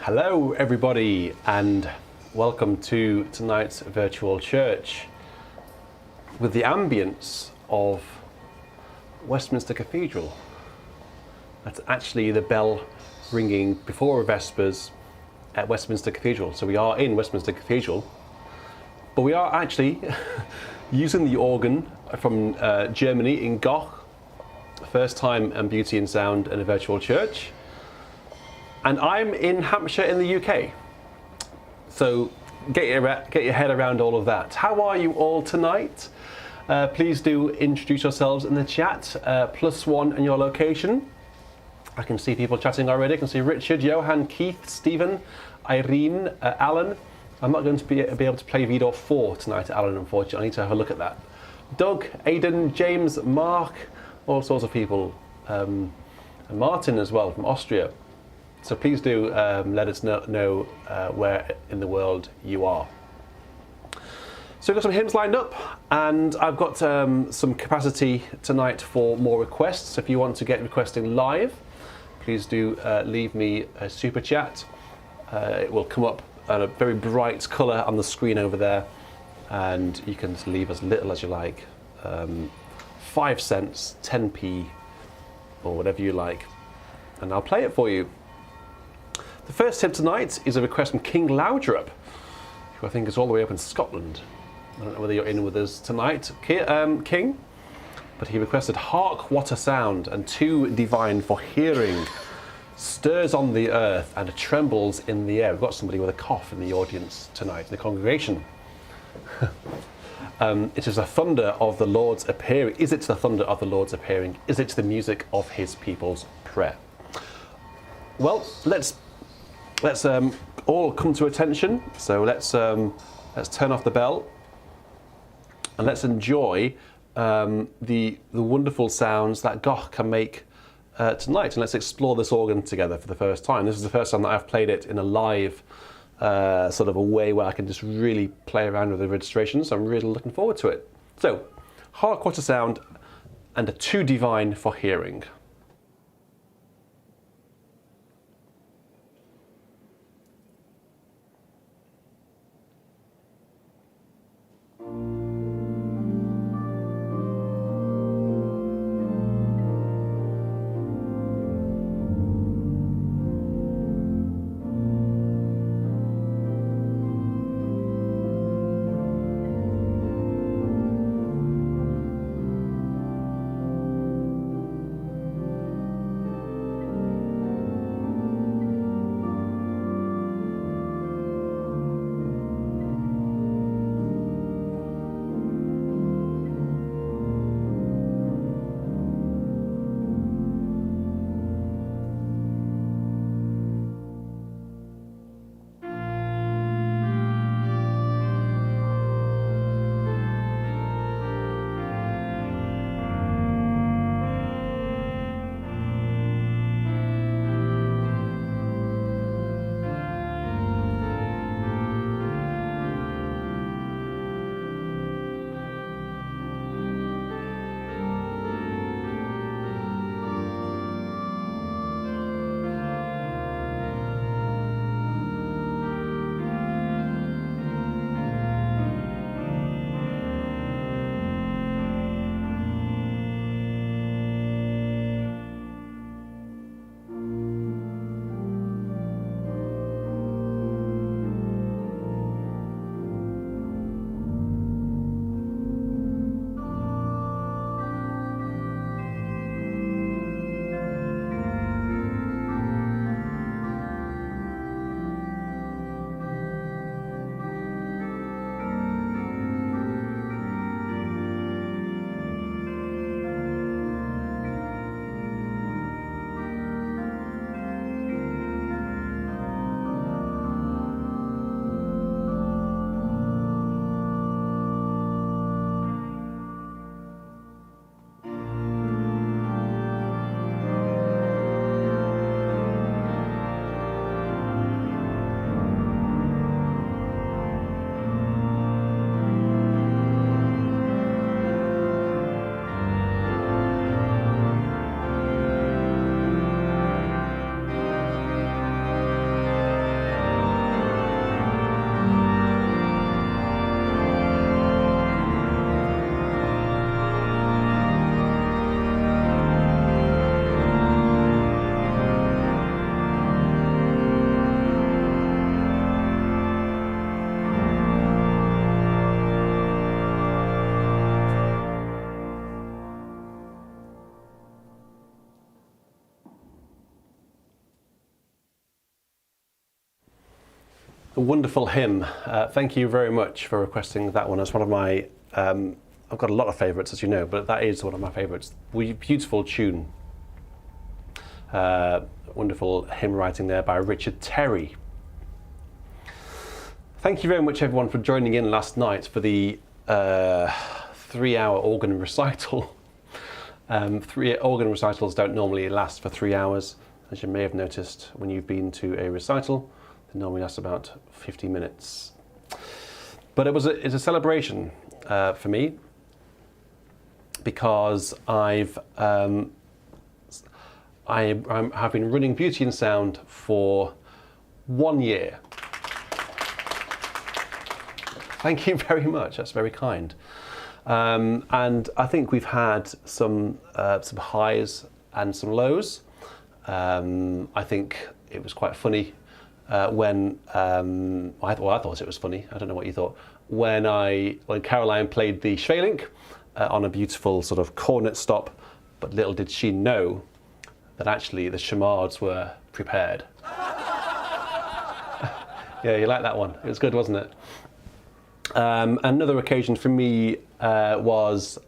Hello everybody and welcome to tonight's virtual church with the ambience of Westminster Cathedral. That's actually the bell ringing before Vespers at Westminster Cathedral. So we are in Westminster Cathedral, but we are actually using the organ from Germany in Goch. First time and beauty and sound in a virtual church. And I'm in Hampshire in the UK. So get your head around all of that. How are you all tonight? Please do introduce yourselves in the chat. +1 in your location. I can see people chatting already. I can see Richard, Johan, Keith, Stephen, Irene, Alan. I'm not going to be able to play Vidor 4 tonight, Alan, unfortunately. I need to have a look at that. Doug, Aidan, James, Mark, all sorts of people. And Martin as well from Austria. So please do let us know where in the world you are. So we've got some hymns lined up, and I've got some capacity tonight for more requests. So if you want to get requesting live, please do leave me a super chat. It will come up at a very bright colour on the screen over there, and you can leave as little as you like. 5 cents, 10p, or whatever you like, and I'll play it for you. The first hymn tonight is a request from King Loudrup, who I think is all the way up in Scotland. I don't know whether you're in with us tonight, King, but he requested Hark, what a sound, and too divine for hearing, stirs on the earth and trembles in the air. We've got somebody with a cough in the audience tonight, in the congregation. It is the thunder of the Lord's appearing. Is it the thunder of the Lord's appearing? Is it the music of his people's prayer? Well, let's all come to attention. So let's turn off the bell and let's enjoy the wonderful sounds that Goch can make tonight. And let's explore this organ together for the first time. This is the first time that I've played it in a live sort of a way where I can just really play around with the registration. So I'm really looking forward to it. So, Hark, what a sound, and a too divine for hearing. A wonderful hymn. Thank you very much for requesting that one. It's one of my, I've got a lot of favourites, as you know, but that is one of my favourites. Beautiful tune. Wonderful hymn writing there by Richard Terry. Thank you very much, everyone, for joining in last night for the 3-hour organ recital. 3 organ recitals don't normally last for 3 hours, as you may have noticed when you've been to a recital. They normally last about 50 minutes. But it's a celebration for me, because I have been running Beauty and Sound for 1 year. Thank you very much. That's very kind. And I think we've had some highs and some lows. I think it was quite funny when I thought it was funny. I don't know what you thought. When Caroline played the Schweling on a beautiful sort of cornet stop, but little did she know that actually the chamades were prepared. Yeah, you like that one? It was good, wasn't it? Another occasion for me was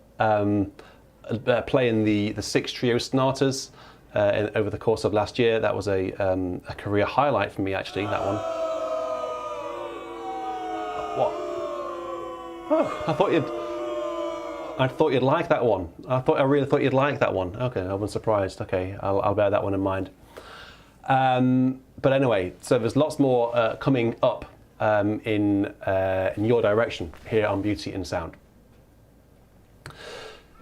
playing the 6 trio sonatas over the course of last year. That was a career highlight for me, actually, that one. What? Oh, I thought you'd like that one. I really thought you'd like that one. Okay, I was surprised. Okay, I'll bear that one in mind. But anyway, so there's lots more coming up in your direction here on Beauty and Sound.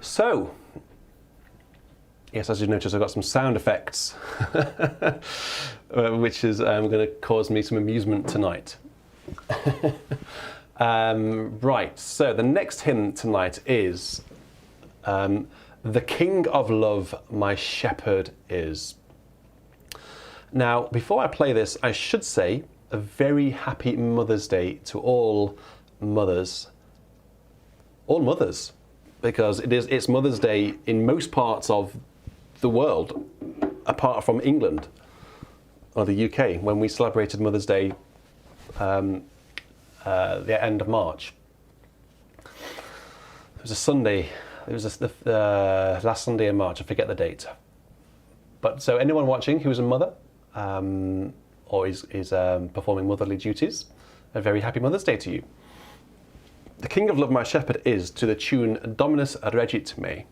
So, yes, as you notice, I've got some sound effects, which is going to cause me some amusement tonight. Right, so the next hymn tonight is The King of Love, My Shepherd Is. Now, before I play this, I should say a very happy Mother's Day to all mothers, because it's Mother's Day in most parts of the world, apart from England or the UK, when we celebrated Mother's Day the end of March. It was a Sunday. It was the last Sunday in March. I forget the date. But so anyone watching who is a mother or is performing motherly duties, a very happy Mother's Day to you. The King of Love, My Shepherd Is, to the tune Dominus Regit Me.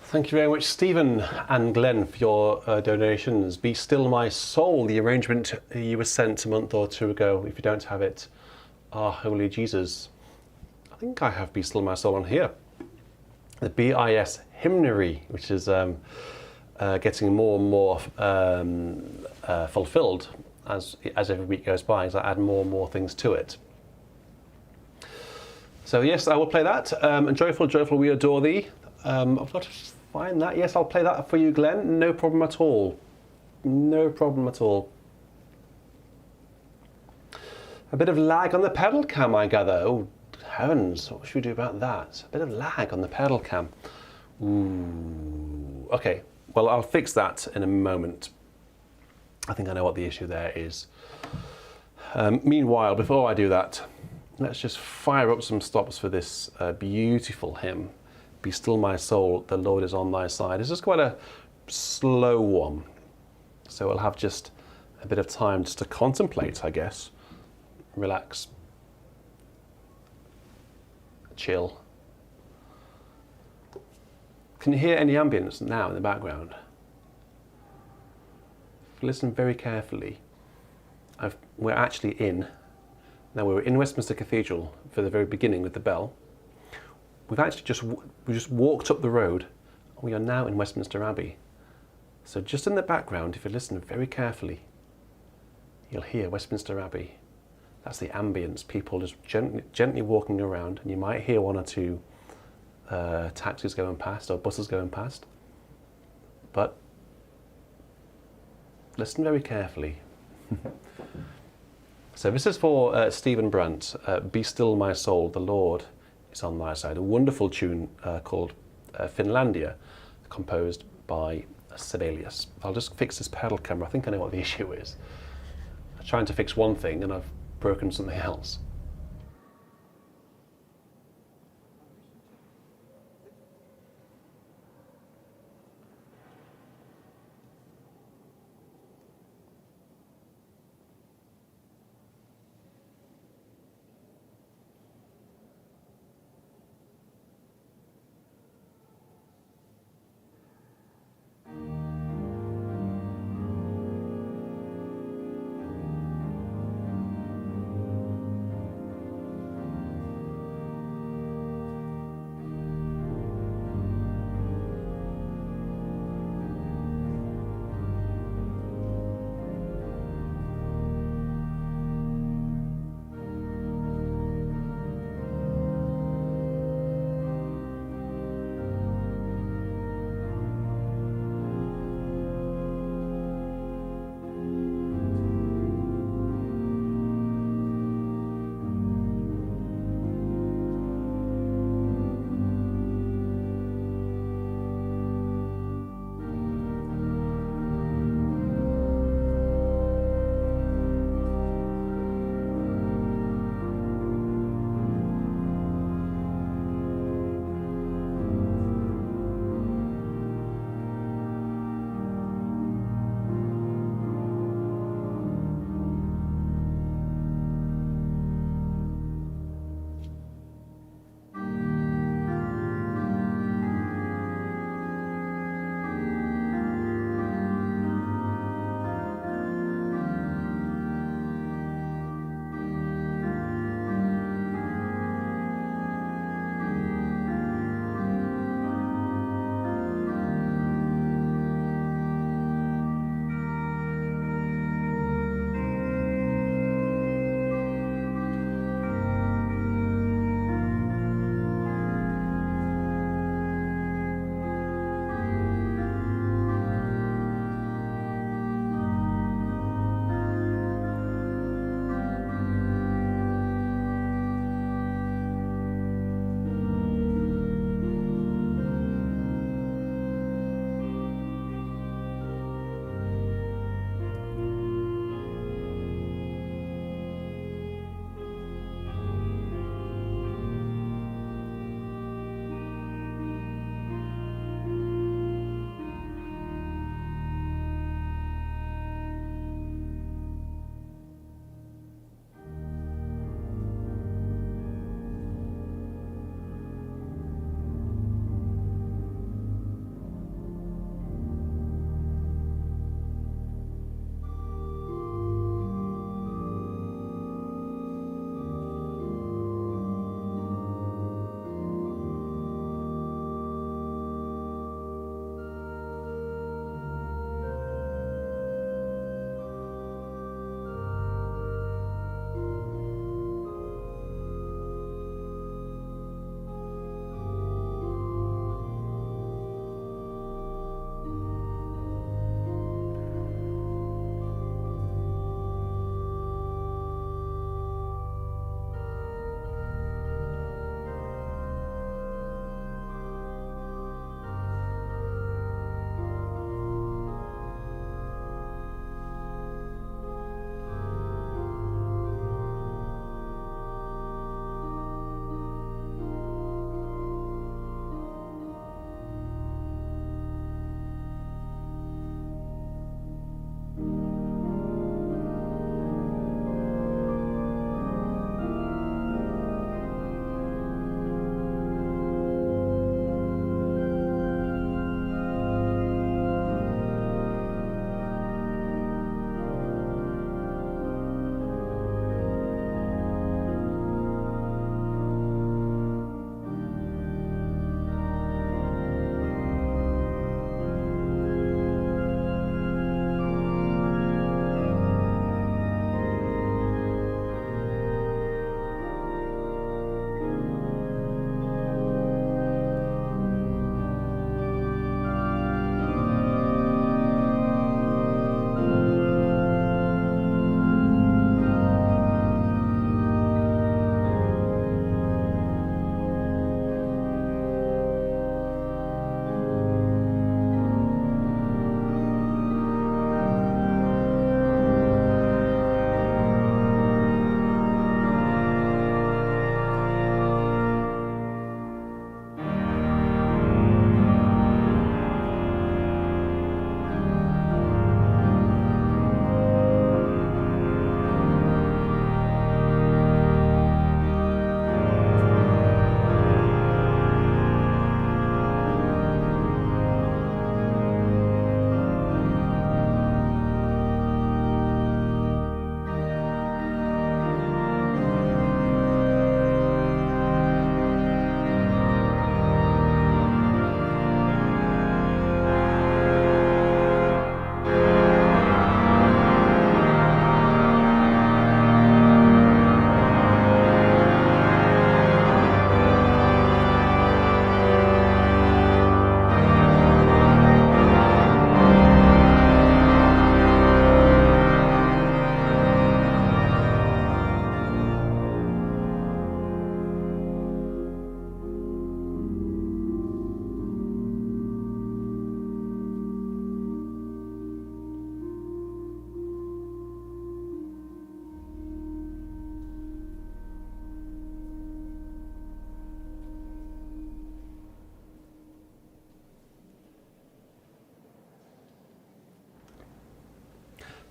Thank you very much, Stephen and Glenn, for your donations. Be Still My Soul, the arrangement you were sent a month or two ago. If you don't have it, Our Holy Jesus. I think I have Be Still My Soul on here. The BIS hymnary, which is getting more and more fulfilled as every week goes by, as I add more and more things to it. So yes, I will play that. And Joyful, Joyful, We Adore Thee. I've got to find that. Yes, I'll play that for you, Glenn. No problem at all. No problem at all. A bit of lag on the pedal cam, I gather. Oh, heavens, what should we do about that? A bit of lag on the pedal cam. Ooh. Okay, well, I'll fix that in a moment. I think I know what the issue there is. Meanwhile, before I do that, let's just fire up some stops for this beautiful hymn. Be Still My Soul, the Lord is on thy side. This is quite a slow one, so we'll have just a bit of time just to contemplate, I guess. Relax. Chill. Can you hear any ambience now in the background? If you listen very carefully, we're actually in. Now we were in Westminster Cathedral for the very beginning with the bell. We've actually just walked up the road. We are now in Westminster Abbey. So just in the background, if you listen very carefully, you'll hear Westminster Abbey. That's the ambience, people just gently walking around, and you might hear one or two taxis going past or buses going past. But listen very carefully. So this is for Stephen Brunt, Be Still My Soul, the Lord is on my side. A wonderful tune called Finlandia, composed by Sibelius. I'll just fix this pedal camera. I think I know what the issue is. I'm trying to fix one thing and I've broken something else.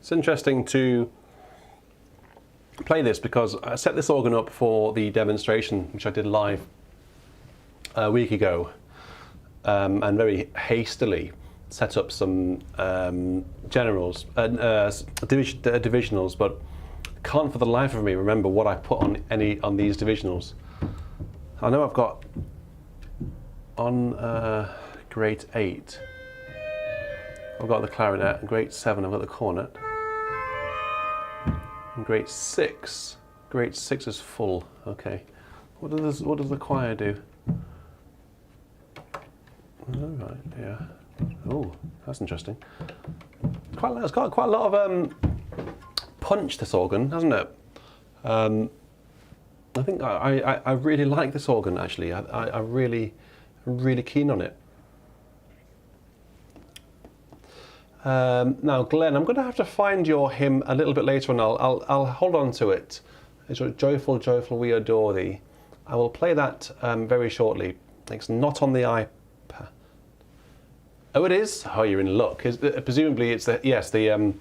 It's interesting to play this because I set this organ up for the demonstration which I did live a week ago, and very hastily set up some generals, divisionals, but can't for the life of me remember what I put on these divisionals. I know I've got on grade 8, I've got the clarinet, and grade 7 I've got the cornet, and grade 6 is full. Okay, what does the choir do? Oh, right, yeah. Oh, that's interesting. It's got quite a lot of punch, this organ, hasn't it? I think I really like this organ, actually. I'm really keen on it. Now, Glenn, I'm going to have to find your hymn a little bit later on. I'll hold on to it. It's Joyful, Joyful, We Adore Thee. I will play that very shortly. It's not on the iPad. Oh, it is? Oh, you're in luck. Presumably it's the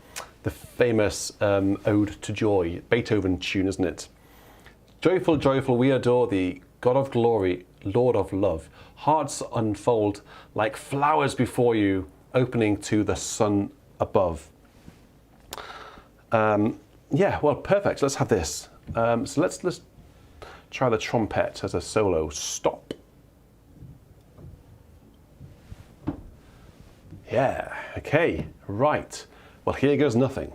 famous Ode to Joy, Beethoven tune, isn't it? Joyful, joyful, we adore thee, God of glory, Lord of love. Hearts unfold like flowers before you, opening to the sun above. Yeah, well, perfect. Let's have this. So let's try the trumpet as a solo. Stop. Yeah, okay, right. Well, here goes nothing.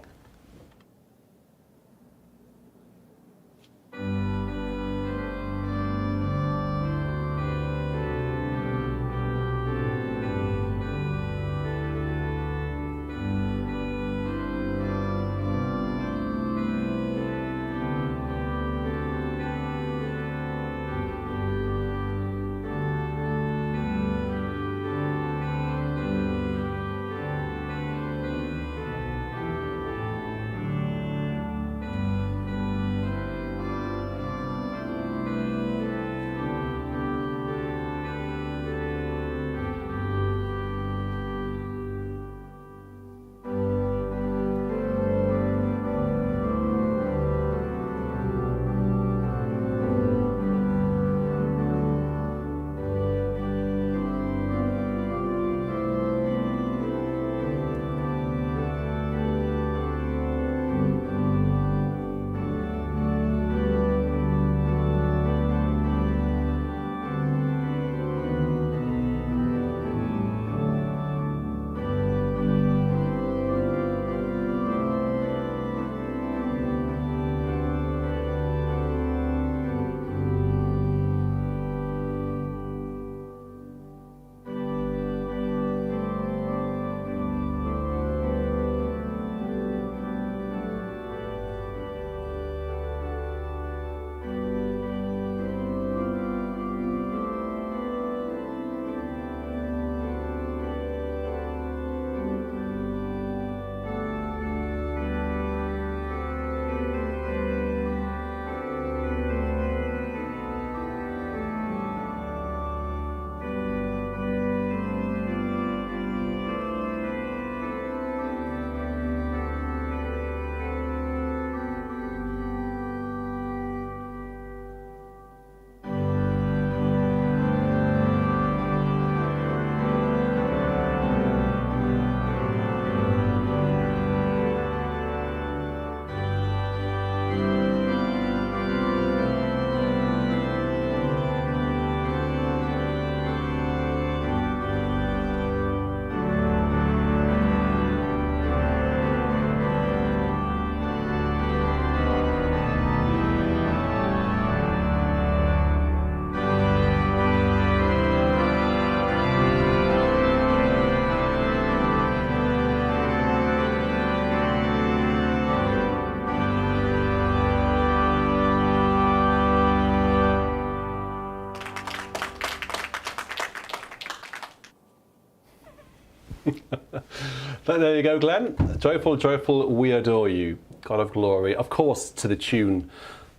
There you go, Glenn. Joyful, joyful, we adore you, God of glory. Of course, to the tune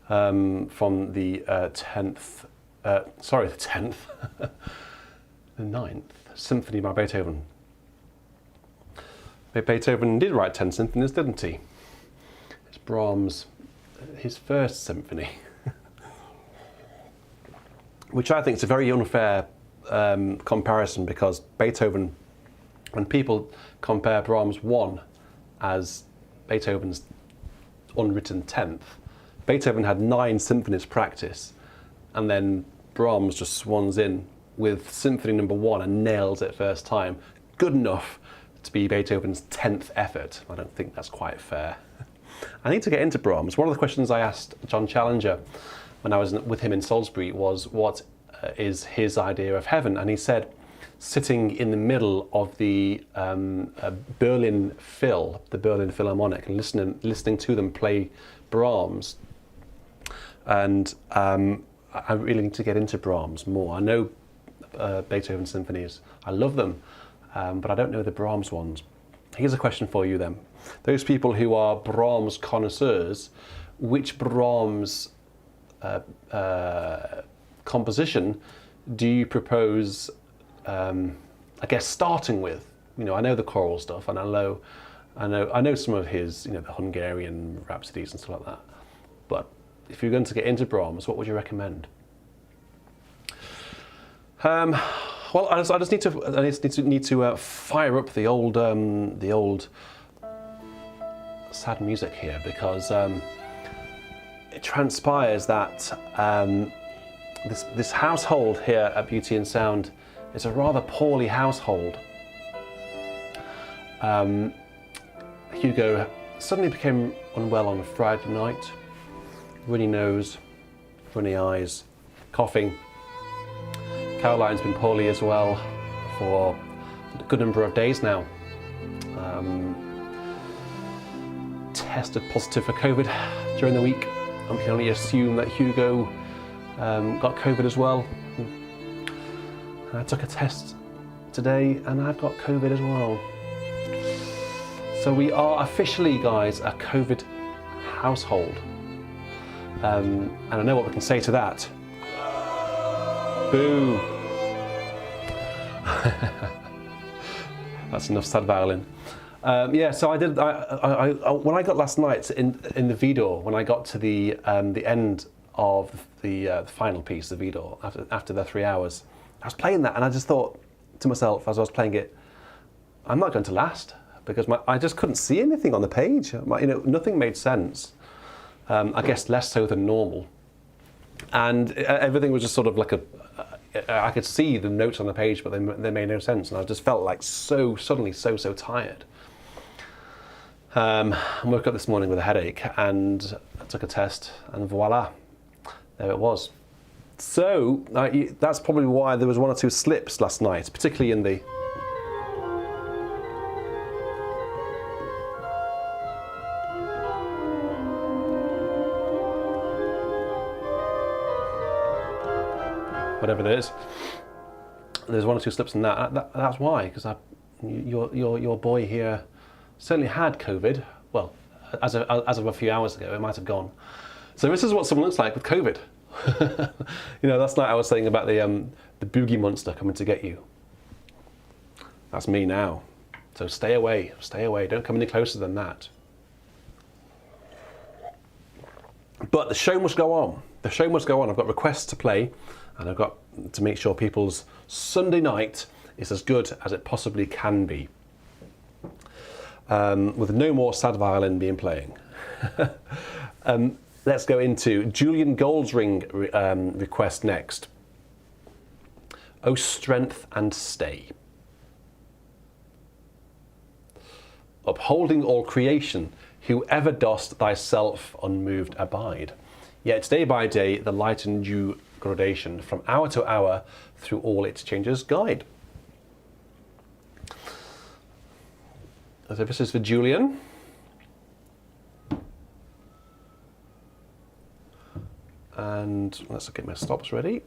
from the 10th, the 9th Symphony by Beethoven. Beethoven did write 10 symphonies, didn't he? It's Brahms, his first symphony, which I think is a very unfair comparison, because Beethoven, when people compare Brahms 1 as Beethoven's unwritten 10th, Beethoven had 9 symphonies practice, and then Brahms just swans in with symphony number 1 and nails it first time. Good enough to be Beethoven's 10th effort. I don't think that's quite fair. I need to get into Brahms. One of the questions I asked John Challenger when I was with him in Salisbury was, what is his idea of heaven? And he said, sitting in the middle of the Berlin Phil, the Berlin Philharmonic, and listening to them play Brahms. And I really need to get into Brahms more. I know Beethoven symphonies, I love them, but I don't know the Brahms ones. Here's a question for you then. Those people who are Brahms connoisseurs, which Brahms composition do you propose, I guess, starting with? You know, I know the choral stuff, and I know some of his, you know, the Hungarian rhapsodies and stuff like that. But if you're going to get into Brahms, what would you recommend? Well, I just need to fire up the old sad music here, because it transpires that this household here at Beauty and Sound is a rather poorly household. Hugo suddenly became unwell on a Friday night. Runny nose, runny eyes, coughing. Caroline's been poorly as well for a good number of days now. Tested positive for COVID during the week, and we can only assume that Hugo got COVID as well. I took a test today and I've got COVID as well. So we are officially, guys, a COVID household. And I know what we can say to that. Boo! That's enough sad violin. Yeah, so I did. When I got last night in the Vidor, when I got to the end of the final piece, the Vidor, after the 3 hours, I was playing that, and I just thought to myself as I was playing it, I'm not going to last, because I just couldn't see anything on the page. Nothing made sense. I guess less so than normal, and everything was just sort of like I could see the notes on the page, but they made no sense, and I just felt like so tired. I woke up this morning with a headache, and I took a test, and voila, there it was. So that's probably why there was 1 or 2 slips last night, particularly in the whatever it is. There's 1 or 2 slips in that. That's why, because your boy here certainly had COVID. Well, as of a few hours ago, it might have gone. So this is what someone looks like with COVID. Last night I was saying about the boogie monster coming to get you. That's me now. So stay away. Don't come any closer than that. But the show must go on. I've got requests to play, and I've got to make sure people's Sunday night is as good as it possibly can be. With no more sad violin being playing. Let's go into Julian Goldring request next. O strength and stay. Upholding all creation, whoever dost thyself unmoved abide. Yet day by day the light and dew gradation, from hour to hour through all its changes guide. So this is for Julian. And let's get my stops ready.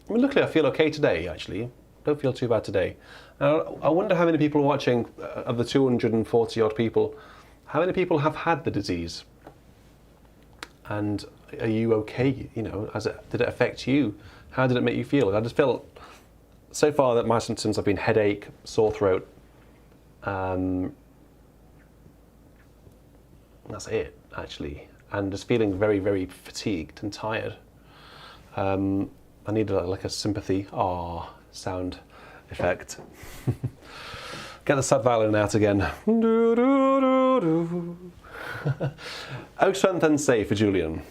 I mean, luckily I feel okay today, actually. Don't feel too bad today. I wonder how many people watching, of the 240 odd people, how many people have had the disease? And are you okay? Did it affect you? How did it make you feel? I just felt so far that my symptoms have been headache, sore throat, That's it, actually. And just feeling very, very fatigued and tired. I need like a sympathy sound effect. Get the sad violin out again. Excerpt and say for Julian.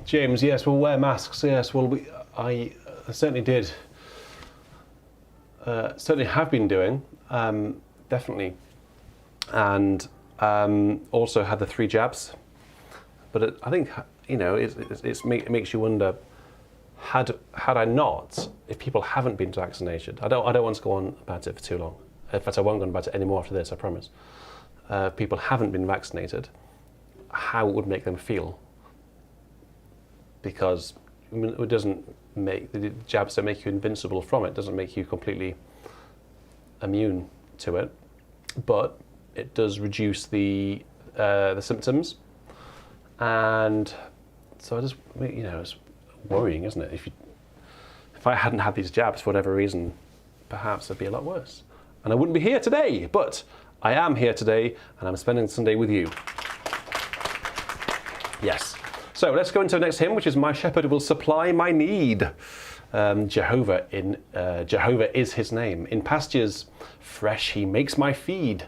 James, yes, we'll wear masks. Yes, well, I certainly did. Certainly have been doing, definitely, and also had the 3 jabs. But I think it makes you wonder. Had I not, if people haven't been vaccinated, I don't want to go on about it for too long. In fact, I won't go on about it anymore after this. I promise. If people haven't been vaccinated, how it would make them feel. Because it doesn't make the jabs don't make you invincible from it. Doesn't make you completely immune to it, but it does reduce the symptoms. And so I just it's worrying, isn't it? If I hadn't had these jabs for whatever reason, perhaps it'd be a lot worse, and I wouldn't be here today. But I am here today, and I'm spending Sunday with you. Yes. So let's go into the next hymn, which is "My Shepherd Will Supply My Need." Jehovah is his name. In pastures fresh he makes my feed,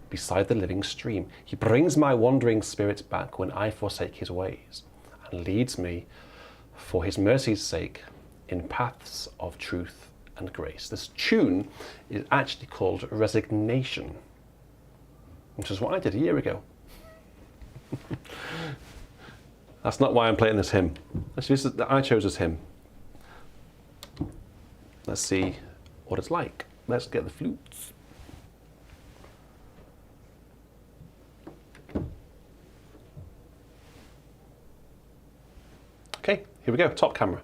beside the living stream. He brings my wandering spirit back when I forsake his ways, and leads me, for his mercy's sake, in paths of truth and grace. This tune is actually called Resignation, which is what I did a year ago. That's not why I'm playing this hymn. I chose this hymn. Let's see what it's like. Let's get the flutes. Okay, here we go, top camera.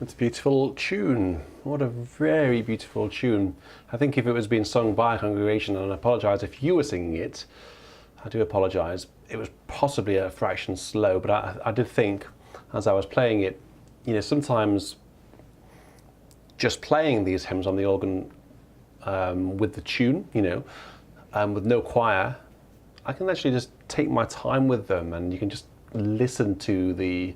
It's a beautiful tune. What a very beautiful tune. I think if it was being sung by a congregation, and I apologise if you were singing it, I do apologise. It was possibly a fraction slow, but I did think as I was playing it, sometimes just playing these hymns on the organ with the tune, with no choir, I can actually just take my time with them, and you can just listen to the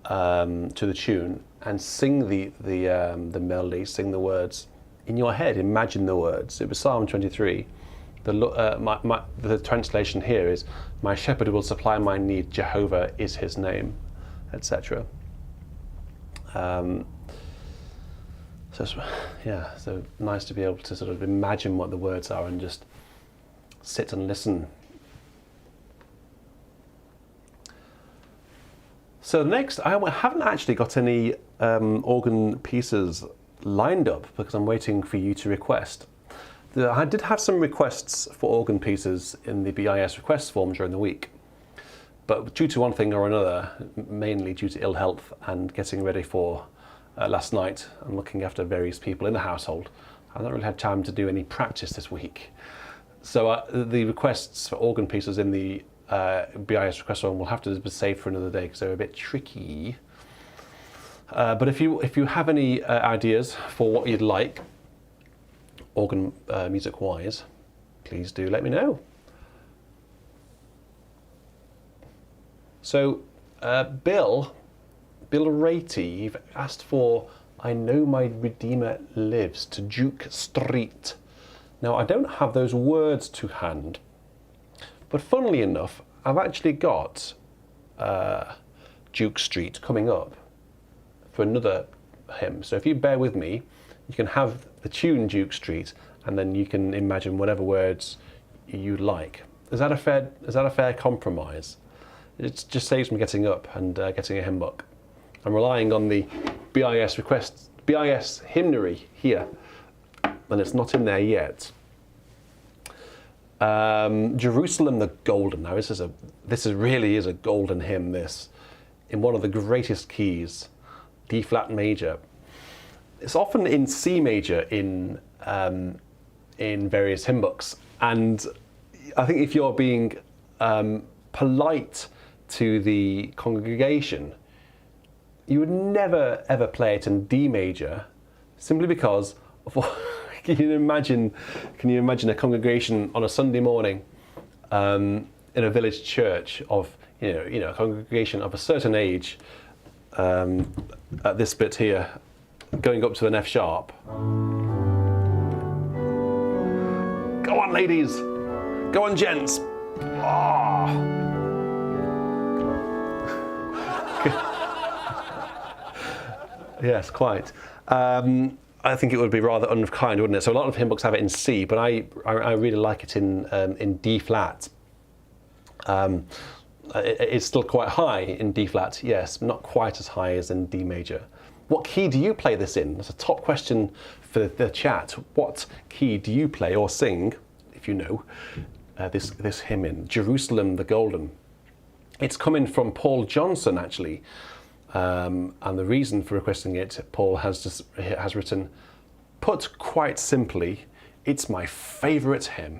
tune and sing the melody, sing the words in your head. Imagine the words. It was Psalm 23. The translation here is, "My shepherd will supply my need. Jehovah is his name," etc. So nice to be able to sort of imagine what the words are and just sit and listen. So next, I haven't actually got any organ pieces lined up because I'm waiting for you to request. I did have some requests for organ pieces in the BIS request form during the week, but due to one thing or another, mainly due to ill health and getting ready for last night and looking after various people in the household, I've not really had time to do any practice this week. So the requests for organ pieces in the BIS request form will have to be saved for another day because they're a bit tricky. But if you have any ideas for what you'd like, organ music-wise, please do let me know. So Bill Ratey, you've asked for "I Know My Redeemer Lives" to Duke Street. Now, I don't have those words to hand, but funnily enough, I've actually got Duke Street coming up for another hymn. So if you bear with me, you can have the tune Duke Street, and then you can imagine whatever words you like. Is that a fair compromise? It just saves me getting up and getting a hymn book. I'm relying on the BIS hymnary here, and it's not in there yet. Jerusalem the Golden. Now this really is a golden hymn. This, in one of the greatest keys, D flat major. It's often in C major in various hymn books, and I think if you're being polite to the congregation, you would never ever play it in D major, simply because of what. Can you imagine a congregation on a Sunday morning in a village church of a congregation of a certain age at this bit here, going up to an F sharp? Go on, ladies! Go on, gents! Oh. Yes, quite. I think it would be rather unkind, wouldn't it? So a lot of hymn books have it in C, but I really like it in D flat. It's still quite high in D flat, yes, not quite as high as in D major. What key do you play this in? That's a top question for the chat. What key do you play or sing, if you know, this hymn in? Jerusalem the Golden. It's coming from Paul Johnson, actually. And the reason for requesting it, Paul has written, "Put quite simply, it's my favourite hymn."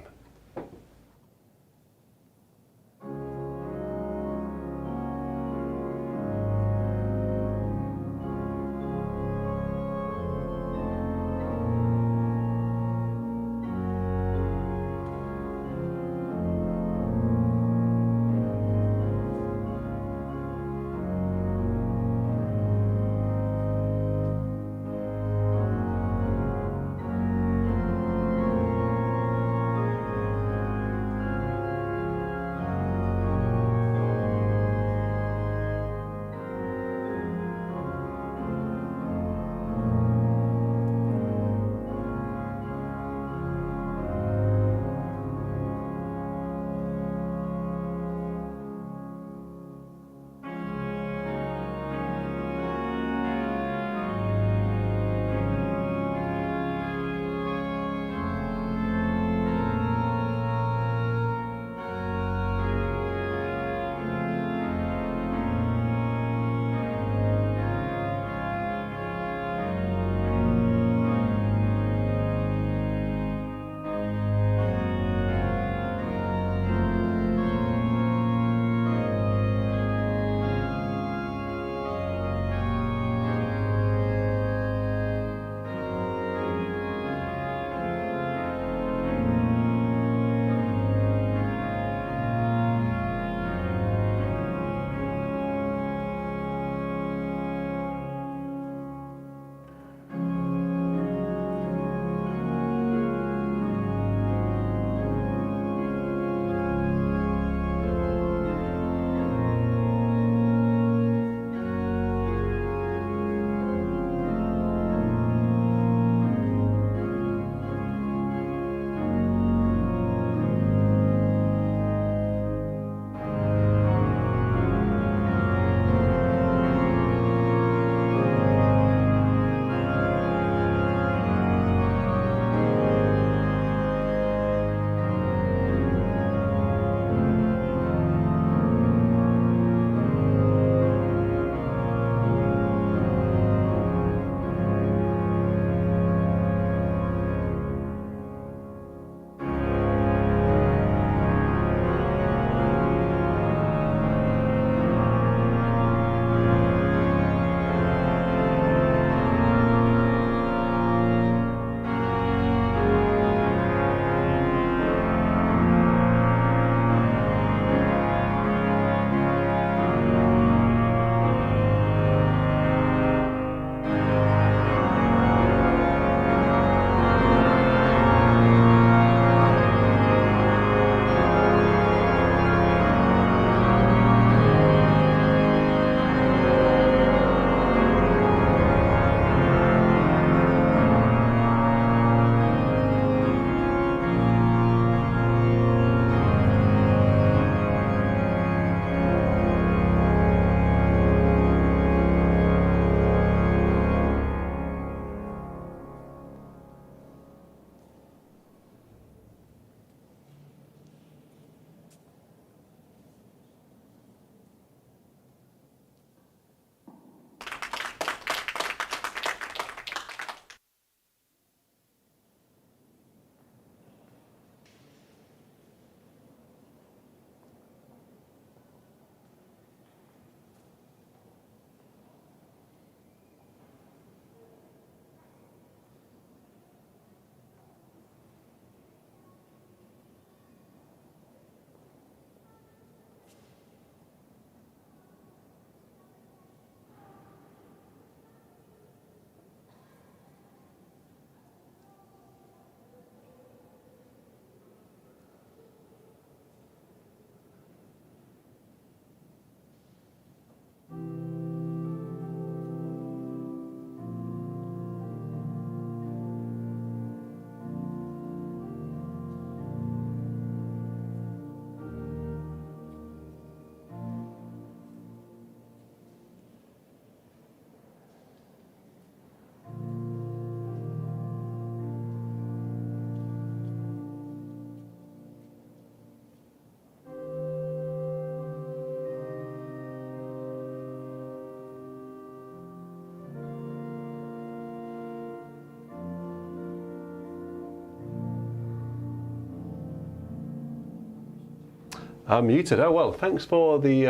I'm muted. Oh, well, thanks for the...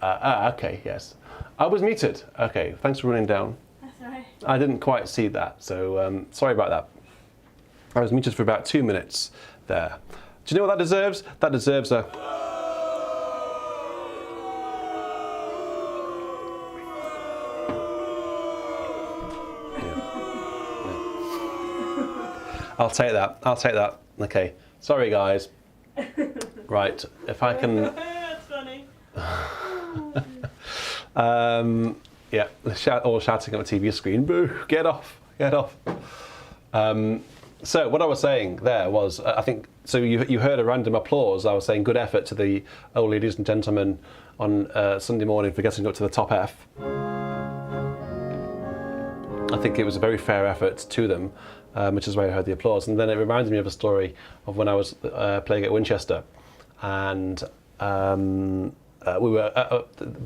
okay, yes. I was muted. Okay, thanks for running down. That's all right. I didn't quite see that, so sorry about that. I was muted for about 2 minutes there. Do you know what that deserves? That deserves a... I'll take that. I'll take that. Okay. Sorry, guys. Right. If I can... That's funny. Yeah. All shouting at the TV screen. Boo! Get off! Get off! So what I was saying there was, I think, so you heard a random applause. I was saying good effort to the old ladies and gentlemen on Sunday morning for getting up to the top F. I think it was a very fair effort to them, which is why I heard the applause. And then it reminded me of a story of when I was playing at Winchester, and we were at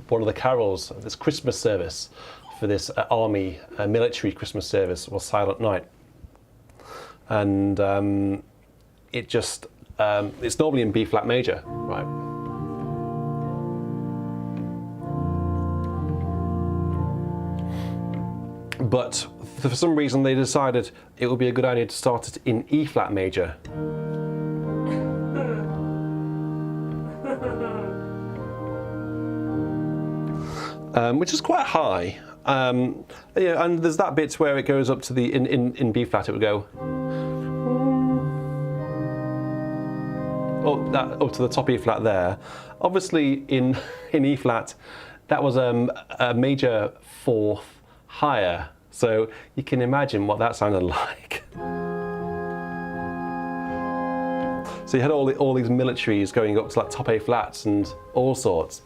one of the carols, this Christmas service for this army military Christmas service was Silent Night. And it just, it's normally in B flat major, right? But for some reason they decided it would be a good idea to start it in E flat major. Which is quite high. Yeah, and there's that bit where it goes up to the, in B flat it would go, up to the top E flat there. Obviously in E flat, that was a major fourth higher. So you can imagine what that sounded like. So you had all these militaries going up to like top A flats and all sorts.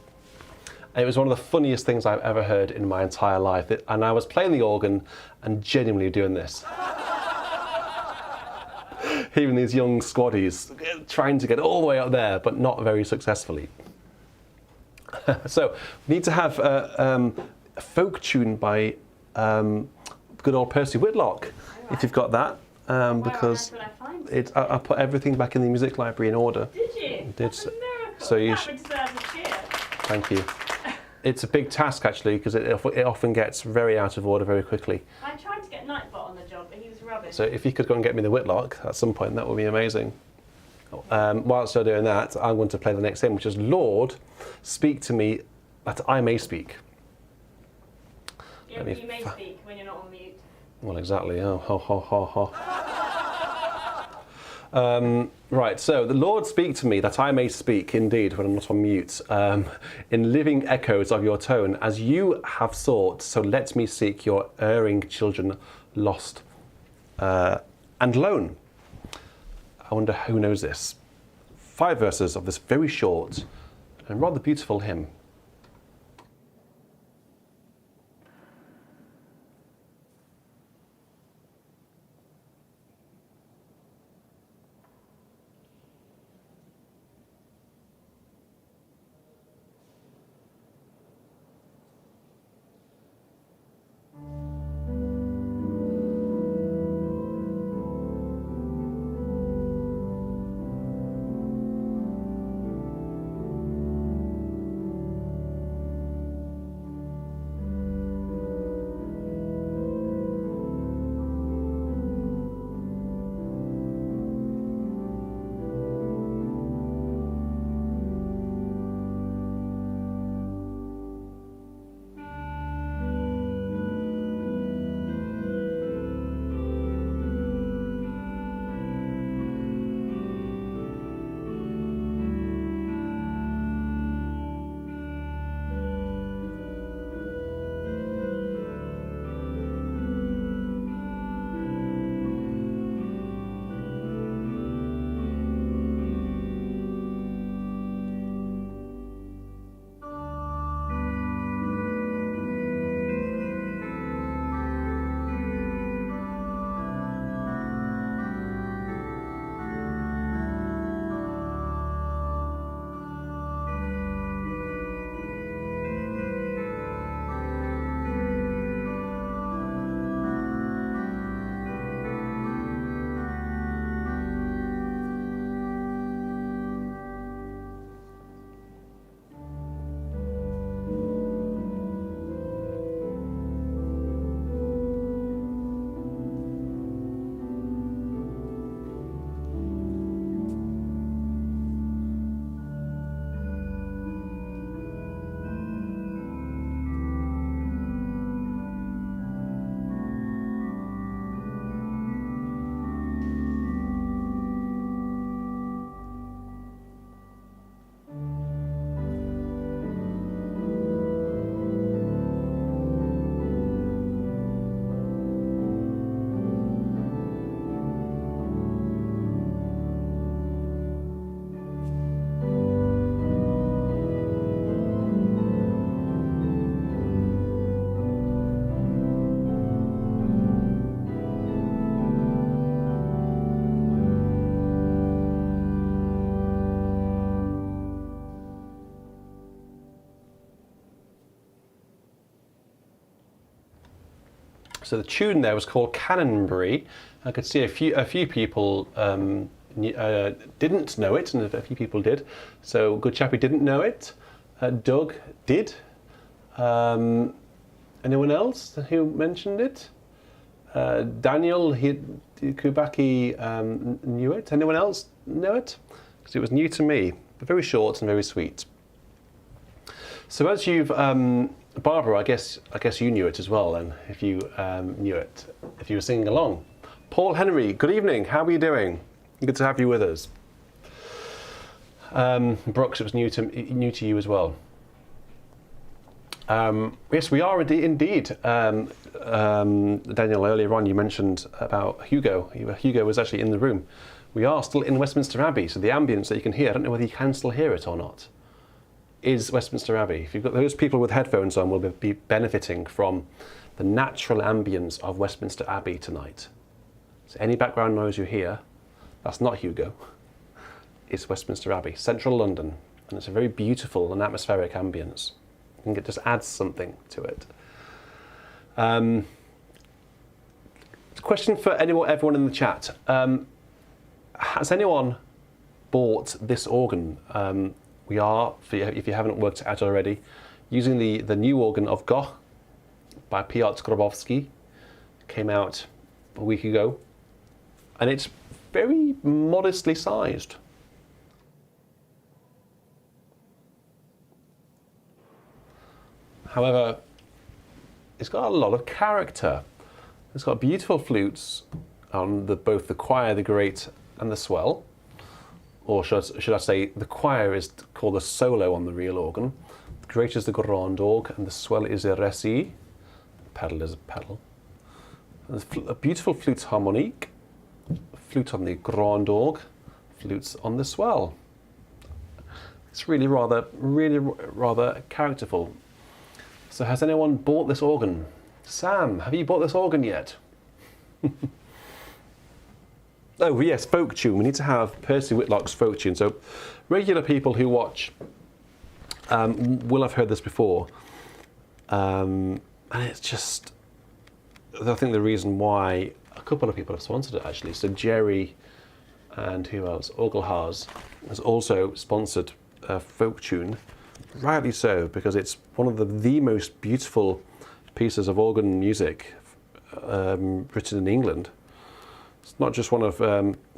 It was one of the funniest things I've ever heard in my entire life. And I was playing the organ and genuinely doing this. Even these young squaddies trying to get all the way up there, but not very successfully. So we need to have a folk tune by good old Percy Whitlock, if you've got that, because I put everything back in the music library in order. Did you? Did. That's a miracle. So you that would deserve a cheer. Thank you. It's a big task actually, because it often gets very out of order very quickly. I tried to get Nightbot on the job, but he was rubbish. So if you could go and get me the Whitlock at some point, that would be amazing. Whilst you're doing that, I'm going to play the next hymn, which is Lord, speak to me that I may speak. Yeah, but you may speak when you're not on mute. Well, exactly. Oh, ho, ho, ho, ho. Right, so the Lord speak to me that I may speak indeed when I'm not on mute, in living echoes of your tone, as you have sought, so let me seek your erring children lost and lone. I wonder who knows this. 5 verses of this very short and rather beautiful hymn. So the tune there was called Canonbury. I could see a few people didn't know it, and a few people did. So good chappie didn't know it. Doug did. Anyone else who mentioned it? Daniel Kubaki knew it. Anyone else know it? Because it was new to me, but very short and very sweet. So as you've, Barbara, I guess you knew it as well, and if you knew it, if you were singing along. Paul Henry, good evening. How are you doing? Good to have you with us. Brooks, it was new to you as well. Yes, we are indeed. Daniel, earlier on you mentioned about Hugo. Hugo was actually in the room. We are still in Westminster Abbey, so the ambience that you can hear, I don't know whether you can still hear it or not, is Westminster Abbey. If you've got those people with headphones on, will be benefiting from the natural ambience of Westminster Abbey tonight. So any background noise you hear, that's not Hugo. It's Westminster Abbey, central London, and it's a very beautiful and atmospheric ambience. I think it just adds something to it. Question for everyone in the chat. Has anyone bought this organ? We are, if you haven't worked it out already, using the new organ of Goch by Piotr Grabowski. Came out a week ago, and it's very modestly sized. However, it's got a lot of character. It's got beautiful flutes on both the choir, the great, and the swell. Or should I say, the choir is called the solo on the real organ. The great is the grand orgue, and the swell is a récit. Pedal is a pedal. And there's a beautiful flute harmonique, flute on the grand orgue, flutes on the swell. It's really rather characterful. So has anyone bought this organ? Sam, have you bought this organ yet? Oh yes, folk tune. We need to have Percy Whitlock's folk tune. So regular people who watch will have heard this before. And it's just, I think the reason why a couple of people have sponsored it actually. So Jerry and who else? Oglehars has also sponsored a folk tune. Rightly so, because it's one of the most beautiful pieces of organ music written in England. It's not just one of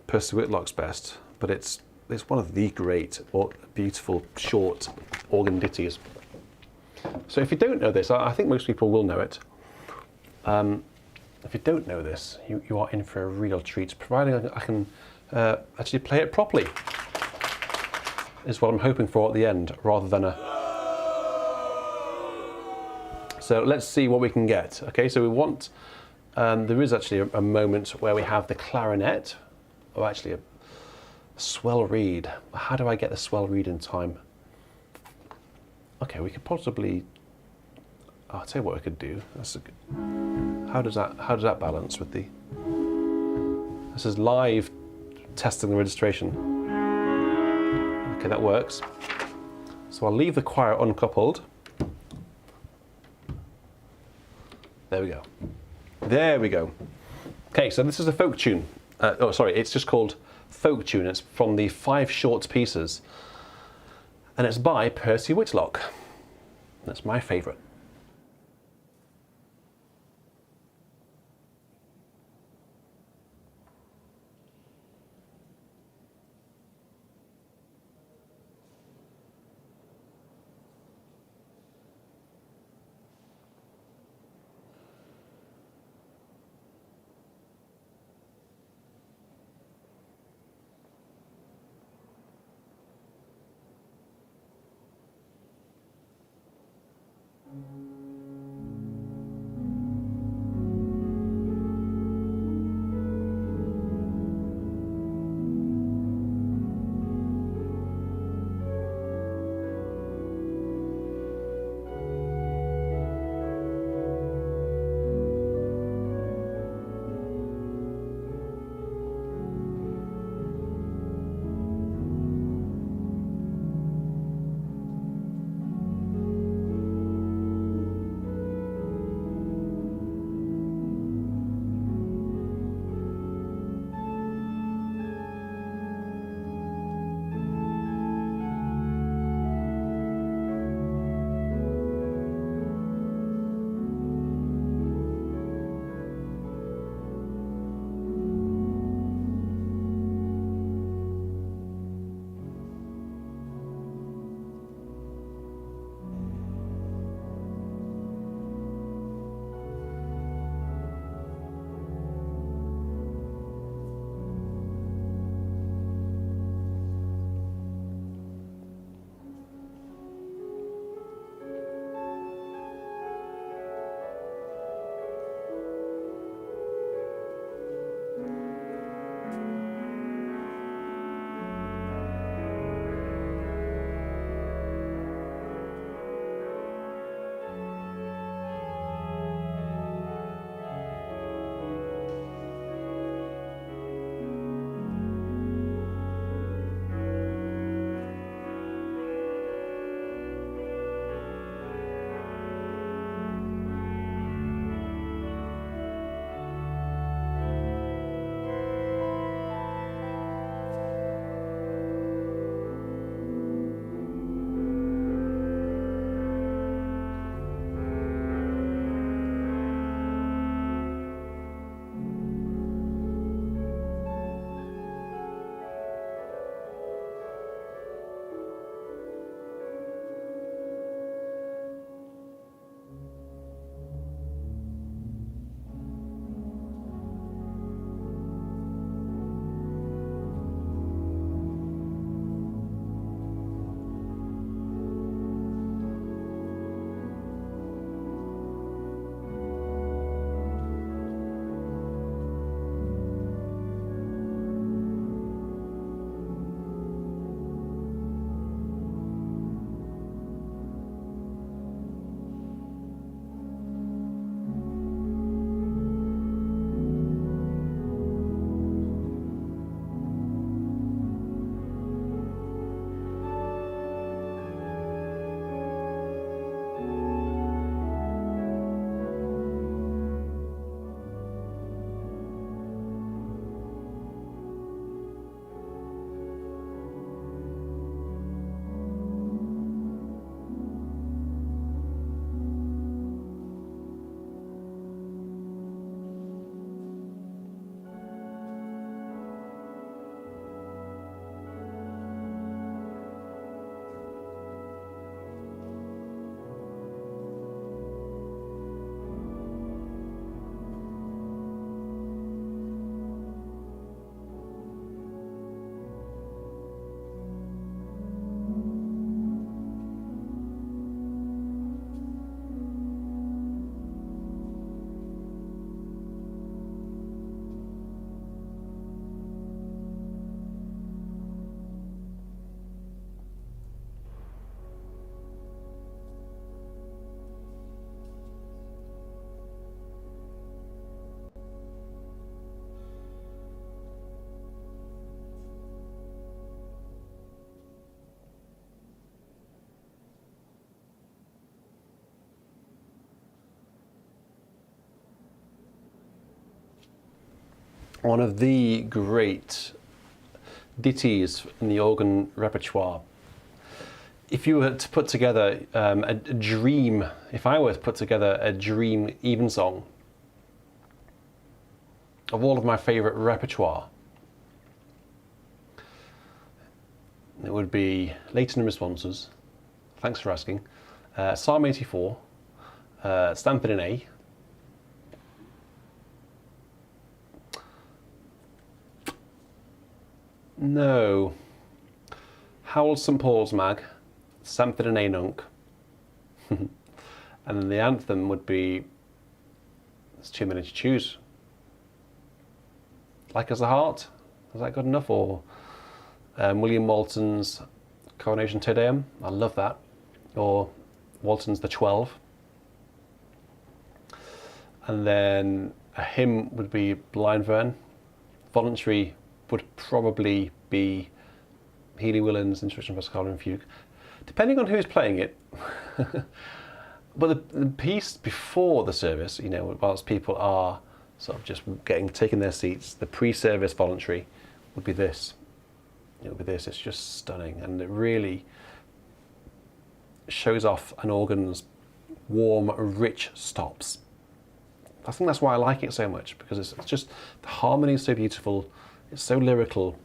Percy Whitlock's best, but it's one of the great, beautiful, short organ ditties. So if you don't know this, I think most people will know it. If you don't know this, you are in for a real treat, providing I can actually play it properly. Is what I'm hoping for at the end, rather than a... So let's see what we can get. Okay, so we want... there is actually a moment where we have the clarinet, or actually a swell reed. How do I get the swell reed in time? Okay, we could possibly... I'll tell you what we could do. How does that balance with the... This is live testing the registration. Okay, that works. So I'll leave the choir uncoupled. There we go. There we go. Okay, so this is a folk tune. It's just called folk tune. It's from the 5 short pieces. And it's by Percy Whitlock. That's my favourite. one of the great ditties in the organ repertoire. If you were to put together a dream, if I were to put together a dream evensong of all of my favourite repertoire, it would be latent responses. Thanks for asking. Psalm 84, Stanford in A. No. Howell's St Paul's Mag, Stanford in A Nunc. And then the anthem would be, there's too many to choose. Like as the Heart, is that good enough? Or William Walton's Coronation Te Deum, I love that. Or Walton's The 12. And then a hymn would be Blind Vern. Voluntary would probably be Healy Williams' Introduction for Scholar and Fugue, depending on who's playing it. But the piece before the service, you know, whilst people are sort of just taking their seats, the pre-service voluntary would be this. It would be this. It's just stunning, and it really shows off an organ's warm, rich stops. I think that's why I like it so much, because it's just, the harmony is so beautiful, it's so lyrical,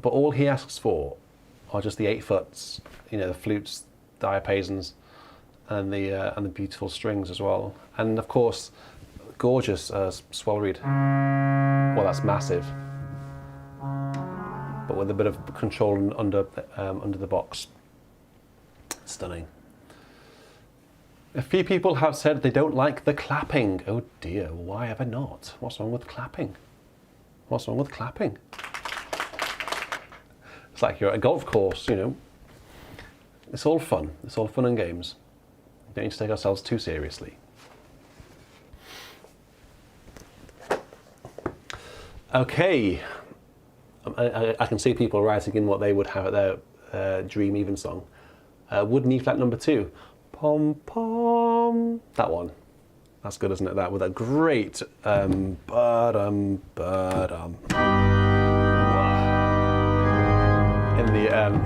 but all he asks for are just the 8 foots, you know, the flutes, diapasons, and the beautiful strings as well, and of course, gorgeous swell reed. Well, that's massive, but with a bit of control under the box. Stunning. A few people have said they don't like the clapping. Oh dear, why have I not? What's wrong with clapping? What's wrong with clapping? It's like you're at a golf course, you know. It's all fun. It's all fun and games. We don't need to take ourselves too seriously. Okay. I can see people writing in what they would have at their dream evensong. Wooden E flat number 2. Pom pom. That one. That's good, isn't it? That with a great ba-dum ba-dum.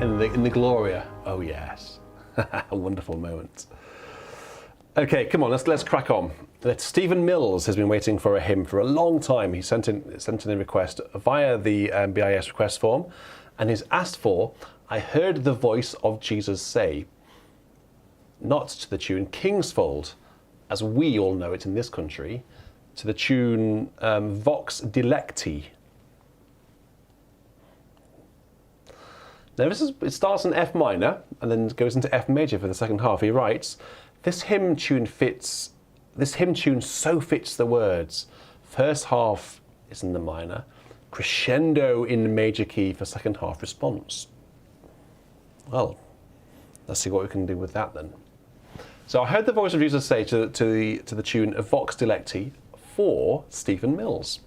In the Gloria. Oh yes. A wonderful moment. Okay, come on, let's crack on. Stephen Mills has been waiting for a hymn for a long time. He sent in a request via the BIS request form, and he's asked for "I Heard the Voice of Jesus Say," not to the tune Kingsfold, as we all know it in this country, to the tune Vox Dilecti. Now it starts in F minor and then goes into F major for the second half. He writes, This hymn tune so fits the words. First half is in the minor, crescendo in the major key for second half response. Well, let's see what we can do with that then. So I heard the voice of Jesus say to the tune of Vox Dilecti for Stephen Mills.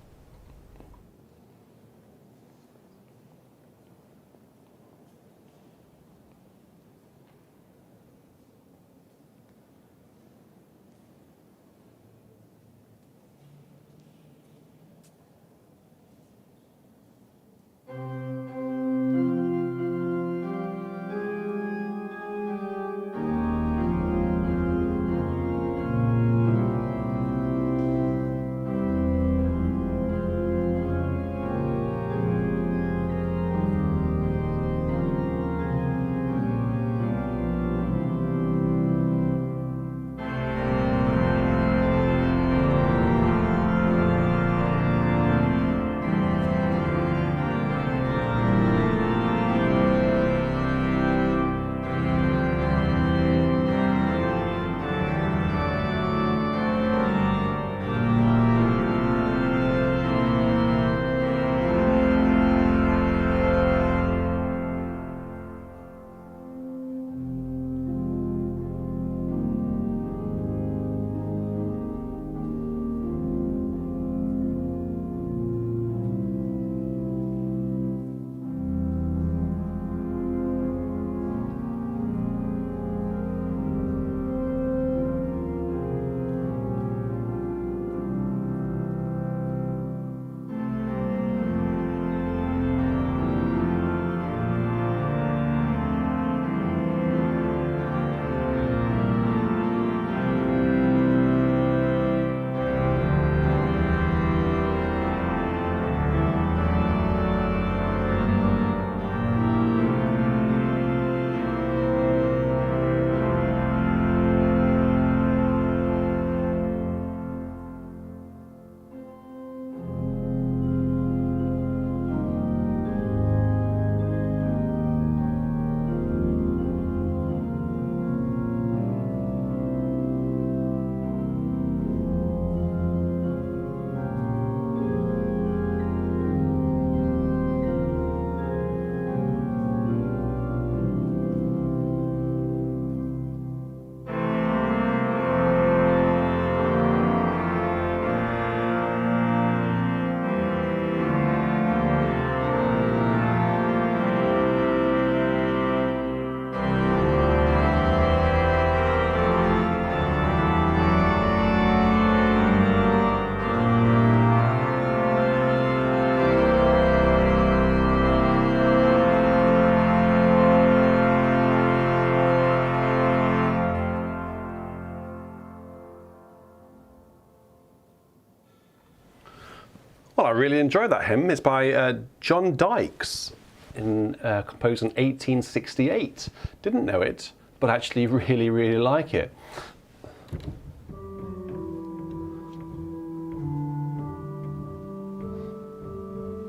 Well, I really enjoyed that hymn. It's by John Dykes, composed in 1868. Didn't know it, but actually really, really like it.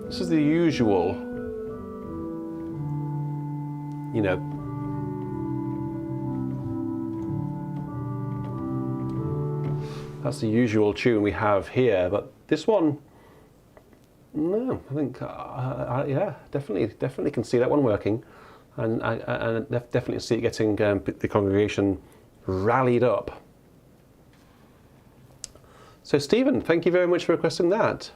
This is the usual, you know, that's the usual tune we have here, but this one, no, I think, yeah, definitely can see that one working, and I definitely see it getting the congregation rallied up. So Stephen, thank you very much for requesting that.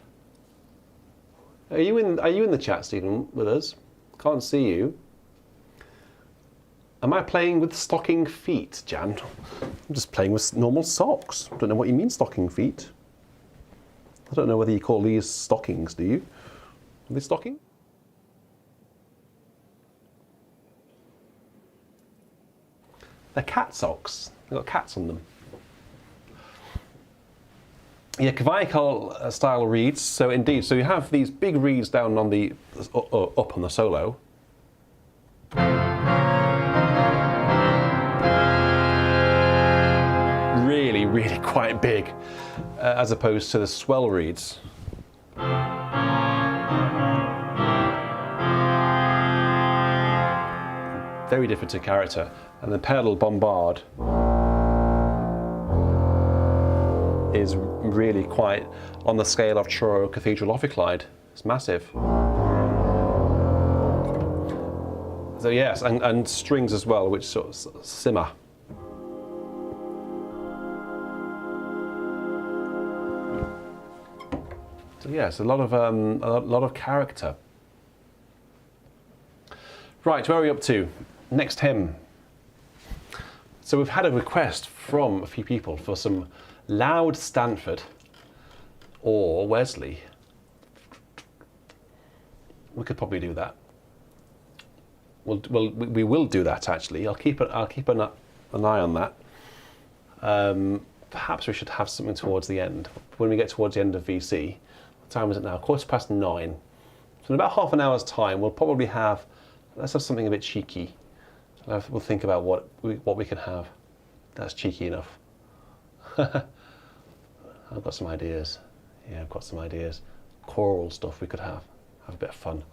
Are you in the chat, Stephen, with us? Can't see you. Am I playing with stocking feet, Jan? I'm just playing with normal socks. Don't know what you mean, stocking feet. I don't know whether you call these stockings, do you? Are they stocking? They're cat socks. They've got cats on them. Yeah, Kavaical style reeds. So indeed, so you have these big reeds down on the up on the solo. Really, really quite big, as opposed to the swell reeds. Very different in character, and the pedal bombard is really quite on the scale of Truro Cathedral Ophiclyde. It's massive. So yes, and strings as well, which sort of simmer. So yes, a lot of character. Right, where are we up to? Next hymn. So we've had a request from a few people for some loud Stanford or Wesley. We could probably do that. We will do that actually. I'll keep an eye on that. Perhaps we should have something towards the end. When we get towards the end of VC, what time is it now? 9:15. So in about half an hour's time, we'll probably have. Let's have something a bit cheeky. We'll think about what we can have. That's cheeky enough. I've got some ideas. Yeah, I've got some ideas. Choral stuff we could have a bit of fun.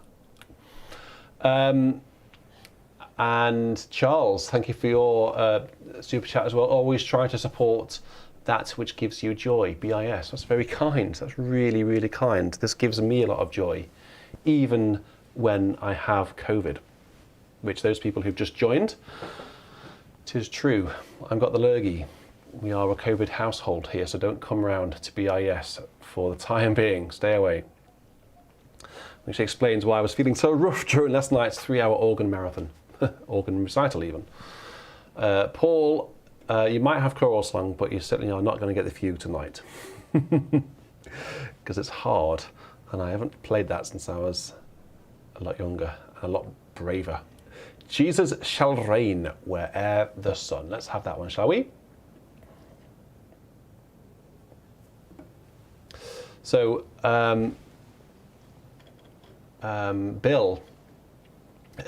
And Charles, thank you for your super chat as well. Always try to support that which gives you joy. BIS. That's very kind. That's really, really kind. This gives me a lot of joy, even when I have COVID, which those people who've just joined, 'tis true. I've got the lurgy. We are a COVID household here, so don't come round to BIS for the time being. Stay away. Which explains why I was feeling so rough during last night's 3-hour organ marathon. Organ recital even. Paul, you might have choral song, but you certainly are not going to get the fugue tonight. Because it's hard, and I haven't played that since I was a lot younger and a lot braver. Jesus shall reign where'er the sun. Let's have that one, shall we? So, Bill,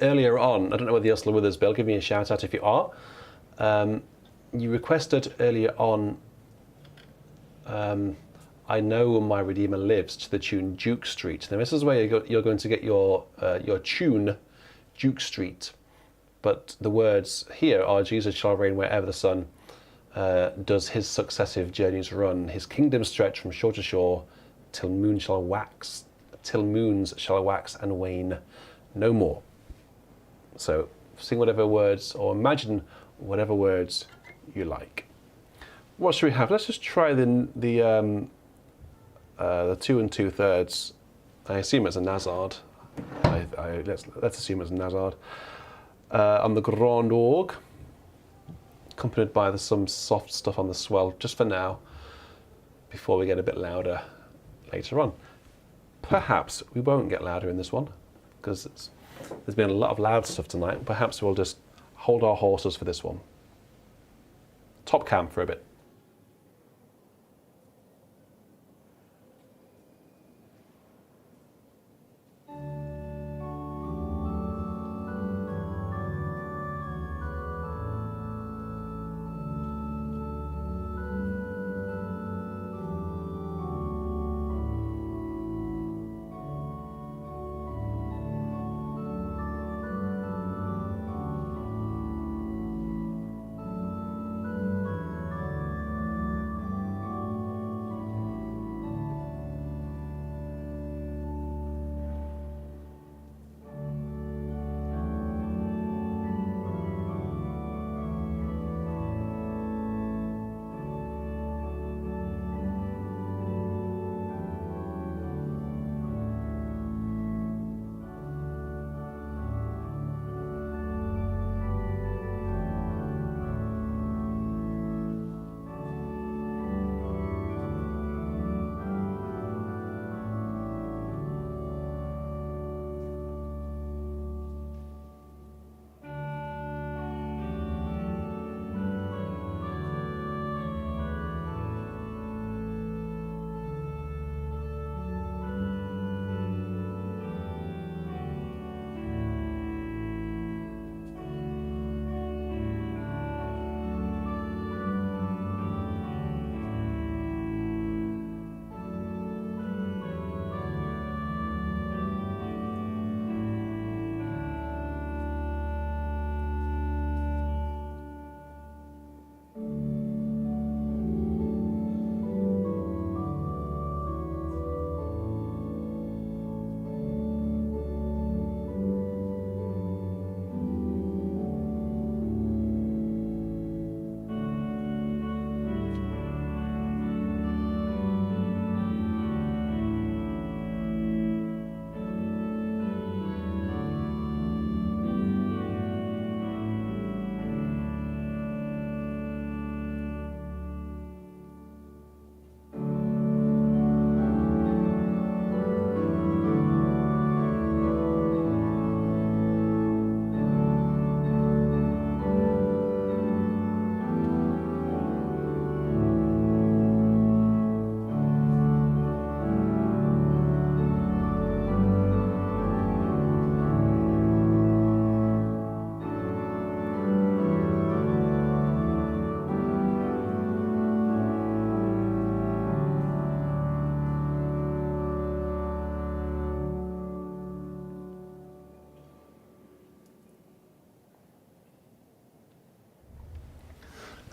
earlier on, I don't know whether you're still with us, Bill, give me a shout out if you are. You requested earlier on, I Know My Redeemer Lives, to the tune Duke Street. Now this is where you're going to get your tune, Duke Street. But the words here are, Jesus shall reign wherever the sun does his successive journeys run. His kingdom stretch from shore to shore, till moons shall wax and wane no more. So sing whatever words, or imagine whatever words you like. What should we have? Let's just try the 2 2/3. I assume it's a Nazard. Let's assume it's a Nazard. On the Grand Orgue, accompanied by some soft stuff on the swell, just for now, before we get a bit louder later on. Perhaps we won't get louder in this one, because there's been a lot of loud stuff tonight. Perhaps we'll just hold our horses for this one. Top cam for a bit.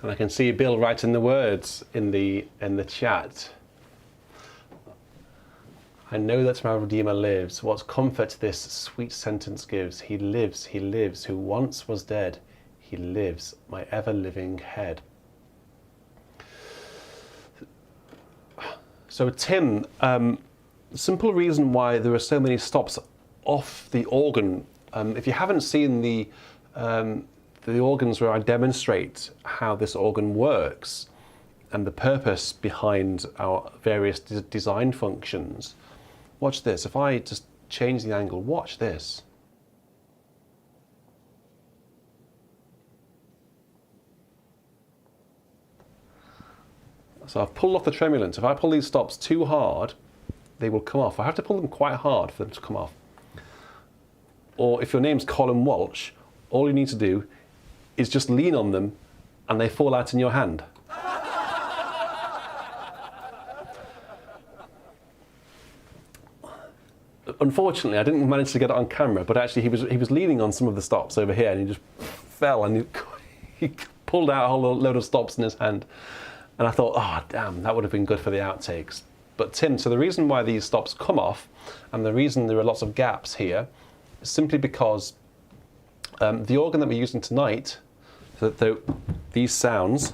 And I can see Bill writing the words in the chat. I know that my Redeemer lives. What comfort this sweet sentence gives. He lives, who once was dead. He lives, my ever-living head. So Tim, the simple reason why there are so many stops off the organ, if you haven't seen the organs where I demonstrate how this organ works and the purpose behind our various design functions, watch this. If I just change the angle, watch this. So I've pulled off the tremulant. If I pull these stops too hard, they will come off. I have to pull them quite hard for them to come off. Or if your name's Colin Walsh, all you need to do is just lean on them and they fall out in your hand. Unfortunately, I didn't manage to get it on camera, but actually he was leaning on some of the stops over here and he just fell and he pulled out a whole load of stops in his hand. And I thought, oh, damn, that would have been good for the outtakes. But Tim, so the reason why these stops come off and the reason there are lots of gaps here is simply because the organ that we're using tonight, these sounds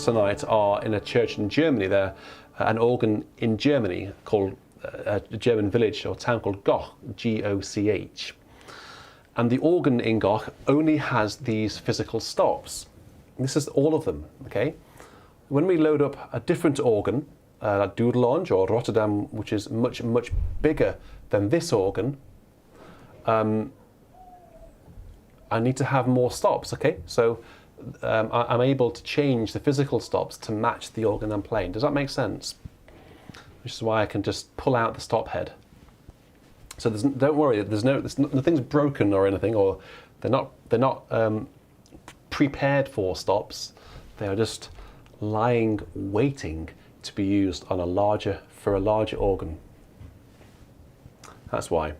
tonight are in a church in Germany. They're an organ in Germany called a German village or town called Goch, G-O-C-H. And the organ in Goch only has these physical stops. This is all of them, okay? When we load up a different organ, like Dudelange or Rotterdam, which is much, much bigger than this organ, I need to have more stops, okay? So I'm able to change the physical stops to match the organ I'm playing. Does that make sense? Which is why I can just pull out the stop head. So don't worry, nothing's broken or anything, or they're not prepared for stops. They are just lying, waiting to be used on a larger organ. That's why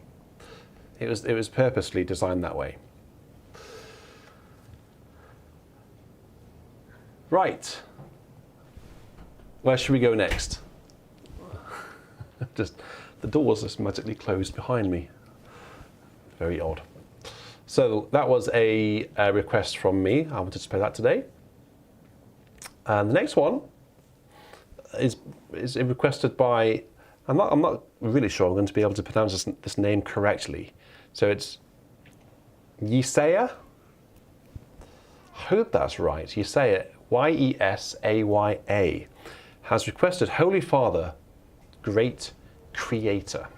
it was purposely designed that way. Right. Where should we go next? The door was just magically closed behind me. Very odd. So that was a request from me. I wanted to play that today. And the next one is requested by, I'm not really sure I'm going to be able to pronounce this name correctly. So it's Yesaya. I hope that's right. Yesaya, Y-E-S-A-Y-A, has requested, Holy Father, great Creator.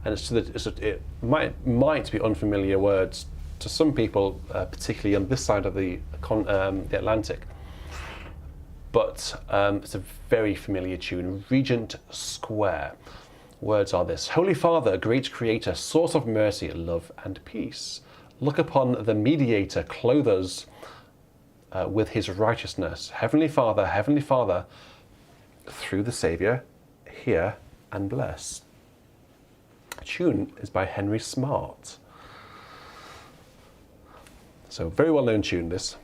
And it might be unfamiliar words to some people, particularly on this side of the Atlantic. But it's a very familiar tune, Regent Square. Words are this: Holy Father, great Creator, source of mercy, love and peace. Look upon the Mediator, clothe us with his righteousness. Heavenly Father, through the Saviour, hear and bless. The tune is by Henry Smart. So very well known tune, this.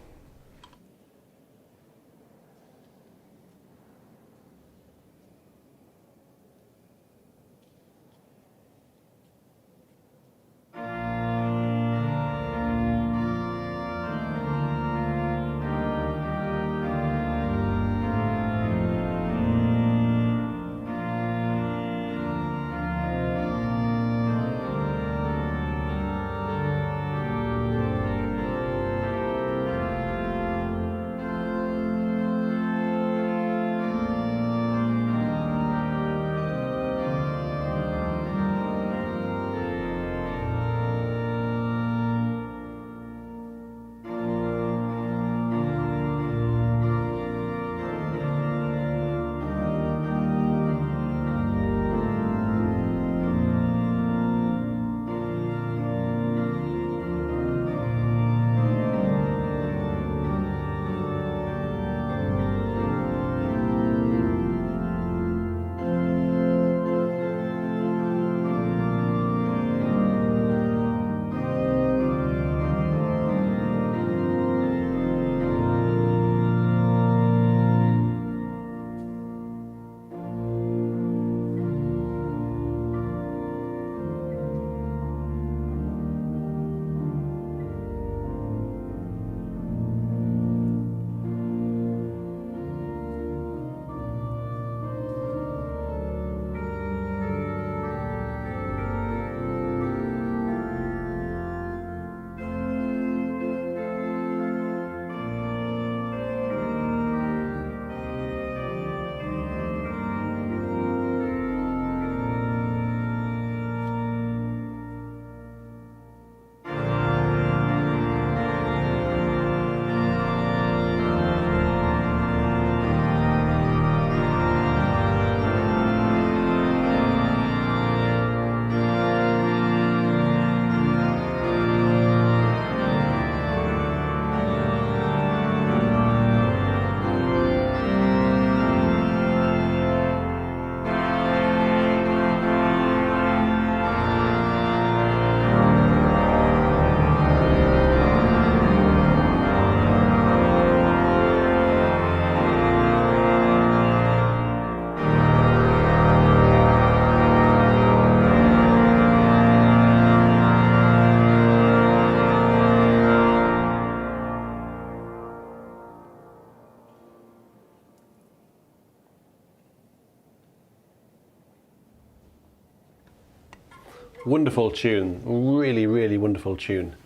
Wonderful tune, really, really wonderful tune.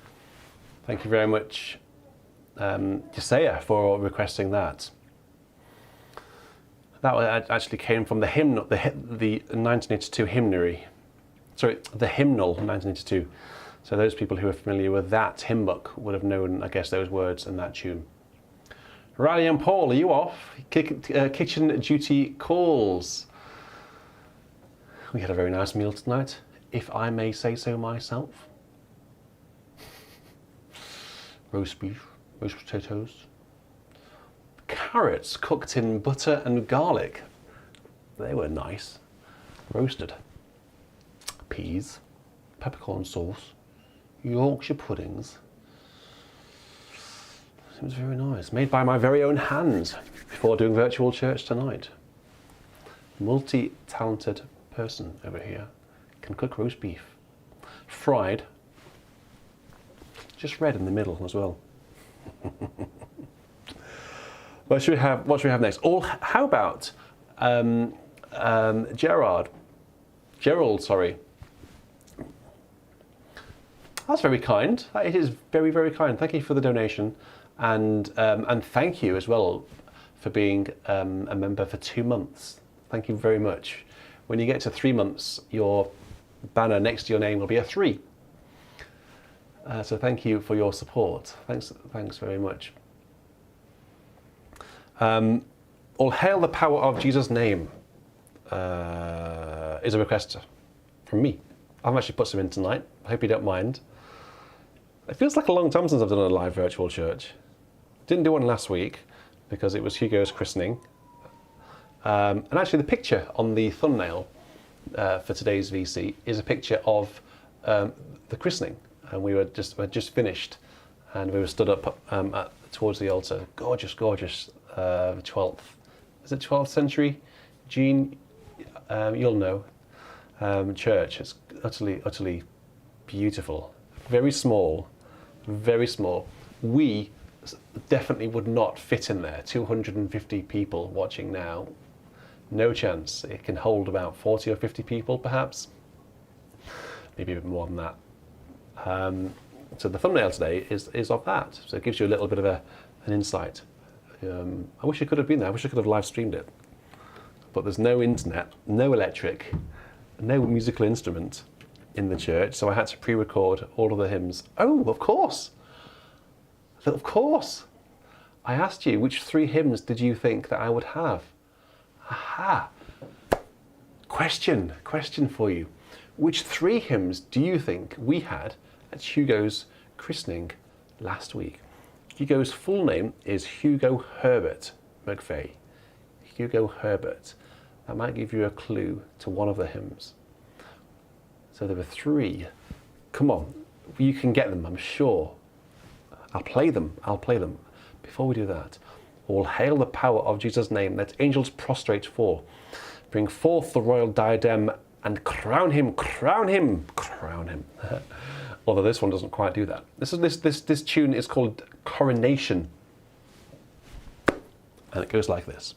Thank you very much, Josiah, for requesting that. That actually came from the hymnal, the 1982 hymnary. Sorry, the hymnal 1982. So those people who are familiar with that hymn book would have known, I guess, those words and that tune. Riley and Paul, are you off? Kitchen duty calls. We had a very nice meal tonight, if I may say so myself. Roast beef, roast potatoes, carrots cooked in butter and garlic. They were nice. Roasted. Peas, peppercorn sauce, Yorkshire puddings. It was very nice. Made by my very own hands before doing virtual church tonight. Multi-talented person over here. Can cook roast beef. Fried. Just red in the middle as well. What should we have next? How about Gerald, sorry. That's very kind. It is very, very kind. Thank you for the donation, and thank you as well for being a member for 2 months. Thank you very much. When you get to 3 months, your banner next to your name will be a 3. So thank you for your support. Thanks very much. All hail the power of Jesus' name is a request from me. I've actually put some in tonight. I hope you don't mind. It feels like a long time since I've done a live virtual church. Didn't do one last week because it was Hugo's christening. And actually the picture on the thumbnail for today's VC is a picture of the christening. And we had just finished, and we were stood up towards the altar. Gorgeous, gorgeous 12th. Is it 12th century? Jean, you'll know. Church. It's utterly beautiful. Very small, very small. We definitely would not fit in there. 250 people watching now. No chance. It can hold about 40 or 50 people, perhaps. Maybe a bit more than that. So the thumbnail today is of that. So it gives you a little bit of an insight. I wish I could have been there. I wish I could have live streamed it. But there's no internet, no electric, no musical instrument in the church, so I had to pre-record all of the hymns. Oh, of course! Of course! I asked you, which 3 hymns did you think that I would have? Aha! Question for you. Which 3 hymns do you think we had at Hugo's christening last week? Hugo's full name is Hugo Herbert McVeigh. Hugo Herbert. That might give you a clue to one of the hymns. So there were 3. Come on, you can get them, I'm sure. I'll play them. Before we do that, all hail the power of Jesus' name, let angels prostrate for. Bring forth the royal diadem and crown him. Although this one doesn't quite do that. This tune is called Coronation. And it goes like this.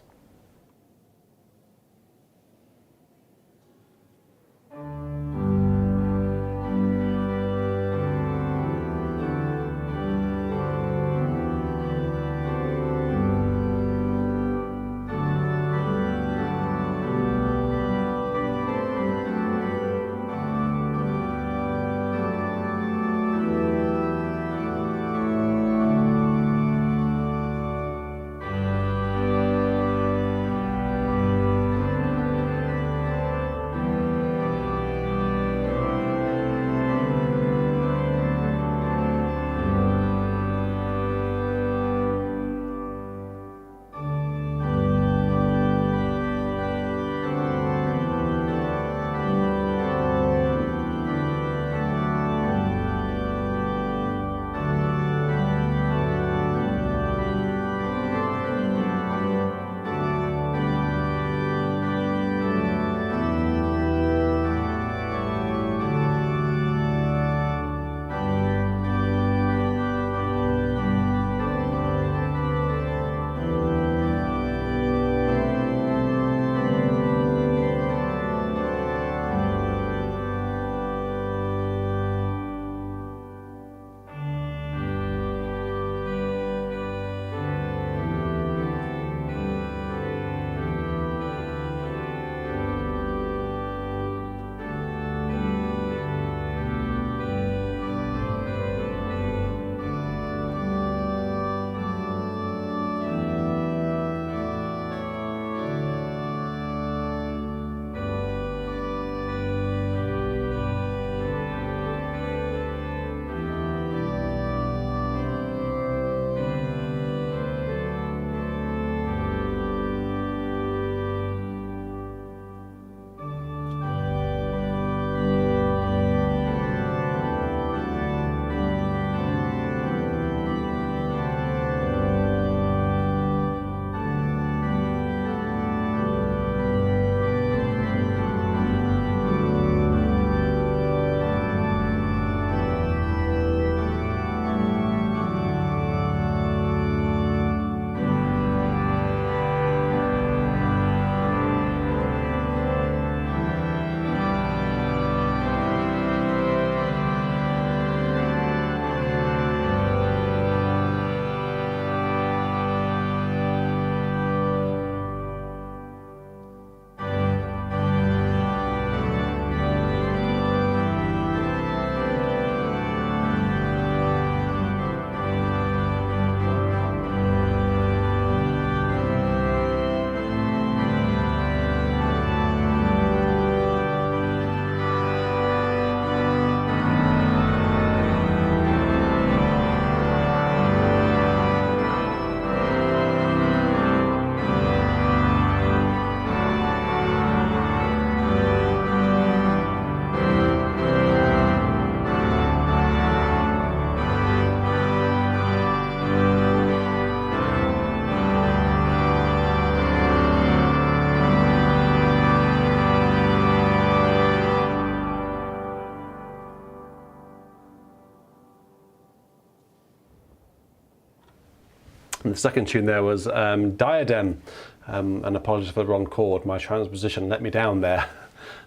the second tune there was Diadem, and apologies for the wrong chord. My transposition let me down there.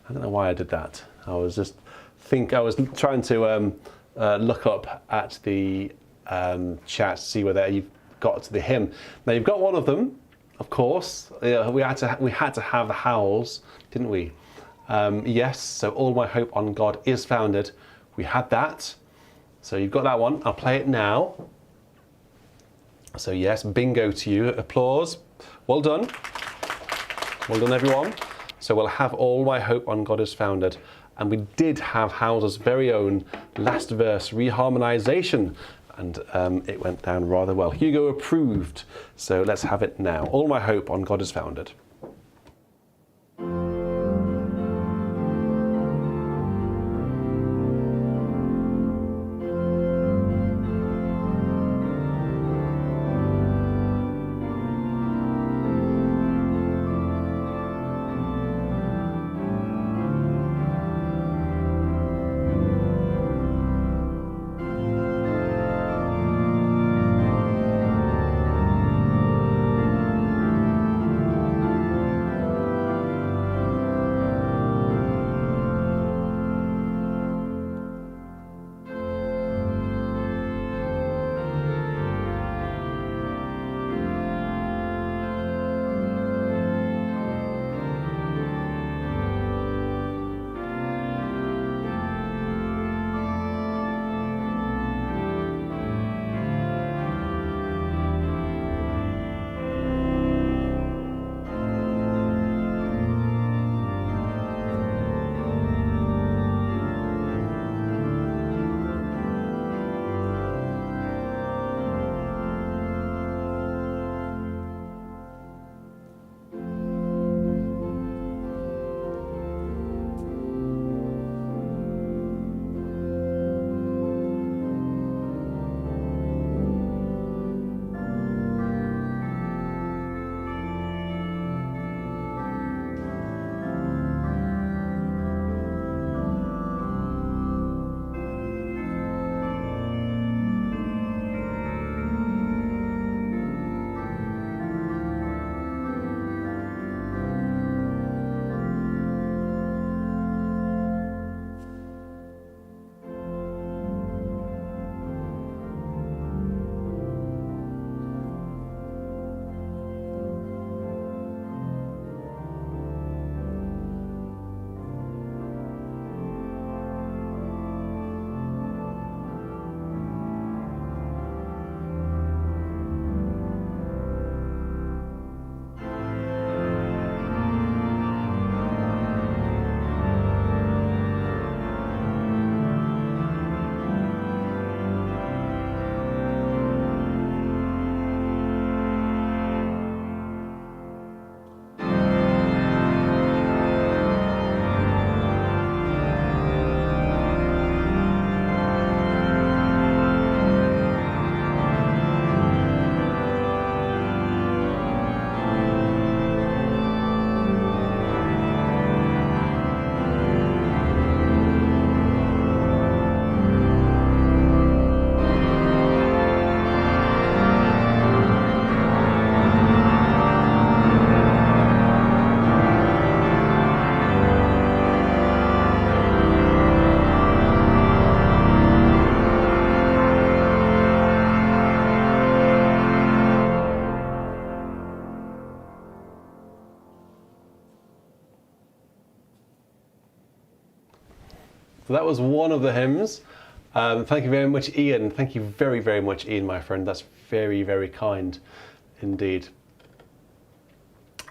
I don't know why I did that. I was trying to look up at the chat to see whether you've got to the hymn. Now you've got one of them, of course. We had to have the howls, didn't we? Yes. So all my hope on God is founded. We had that. So you've got that one. I'll play it now. So yes, bingo to you. Applause. Well done. Well done, everyone. So we'll have all my hope on God is founded. And we did have Hauser's very own last verse reharmonization. And it went down rather well. Hugo approved. So let's have it now. All my hope on God is founded. So that was one of the hymns. Thank you very much, Ian. Thank you very, very much, Ian, my friend. That's very, very kind indeed.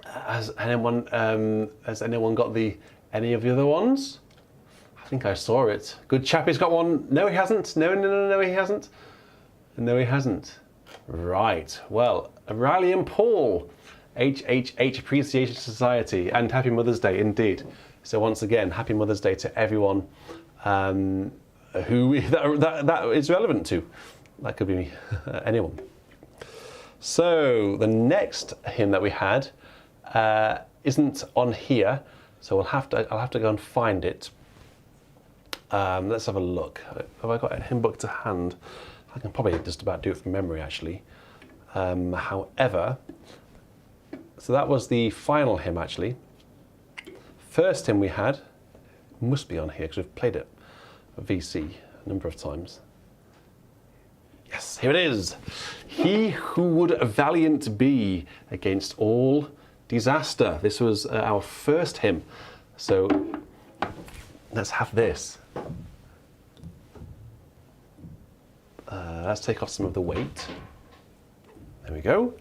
Has anyone got any of the other ones? I think I saw it. Good Chappie's got one. No, he hasn't. No, he hasn't. No, he hasn't. Right. Well, Riley and Paul, HHH Appreciation Society, and Happy Mother's Day indeed. So once again, Happy Mother's Day to everyone who that is relevant to. That could be anyone. So the next hymn that we had isn't on here, so I'll have to go and find it. Let's have a look. Have I got a hymn book to hand? I can probably just about do it from memory, actually. However, so that was the final hymn actually. First hymn we had, must be on here because we've played it at VC a number of times. Yes, here it is. He who would valiant be against all disaster. This was our first hymn. So let's have this. Let's take off some of the weight. There we go.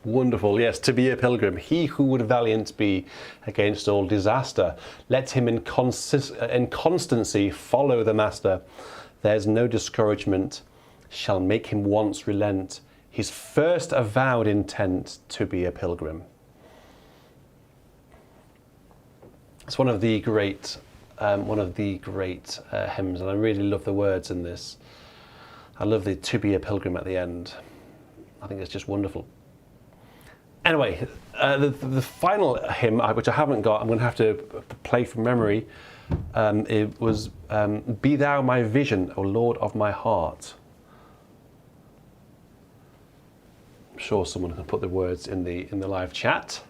Wonderful, yes, to be a pilgrim. He who would valiant be against all disaster. Let him in constancy follow the master. There's no discouragement shall make him once relent his first avowed intent to be a pilgrim. It's one of the great hymns, and I really love the words in this. I love the "to be a pilgrim" at the end. I think it's just wonderful. Anyway, the final hymn, which I haven't got, I'm going to have to play from memory. It was "Be Thou My Vision, O Lord of My Heart." I'm sure someone can put the words in the live chat.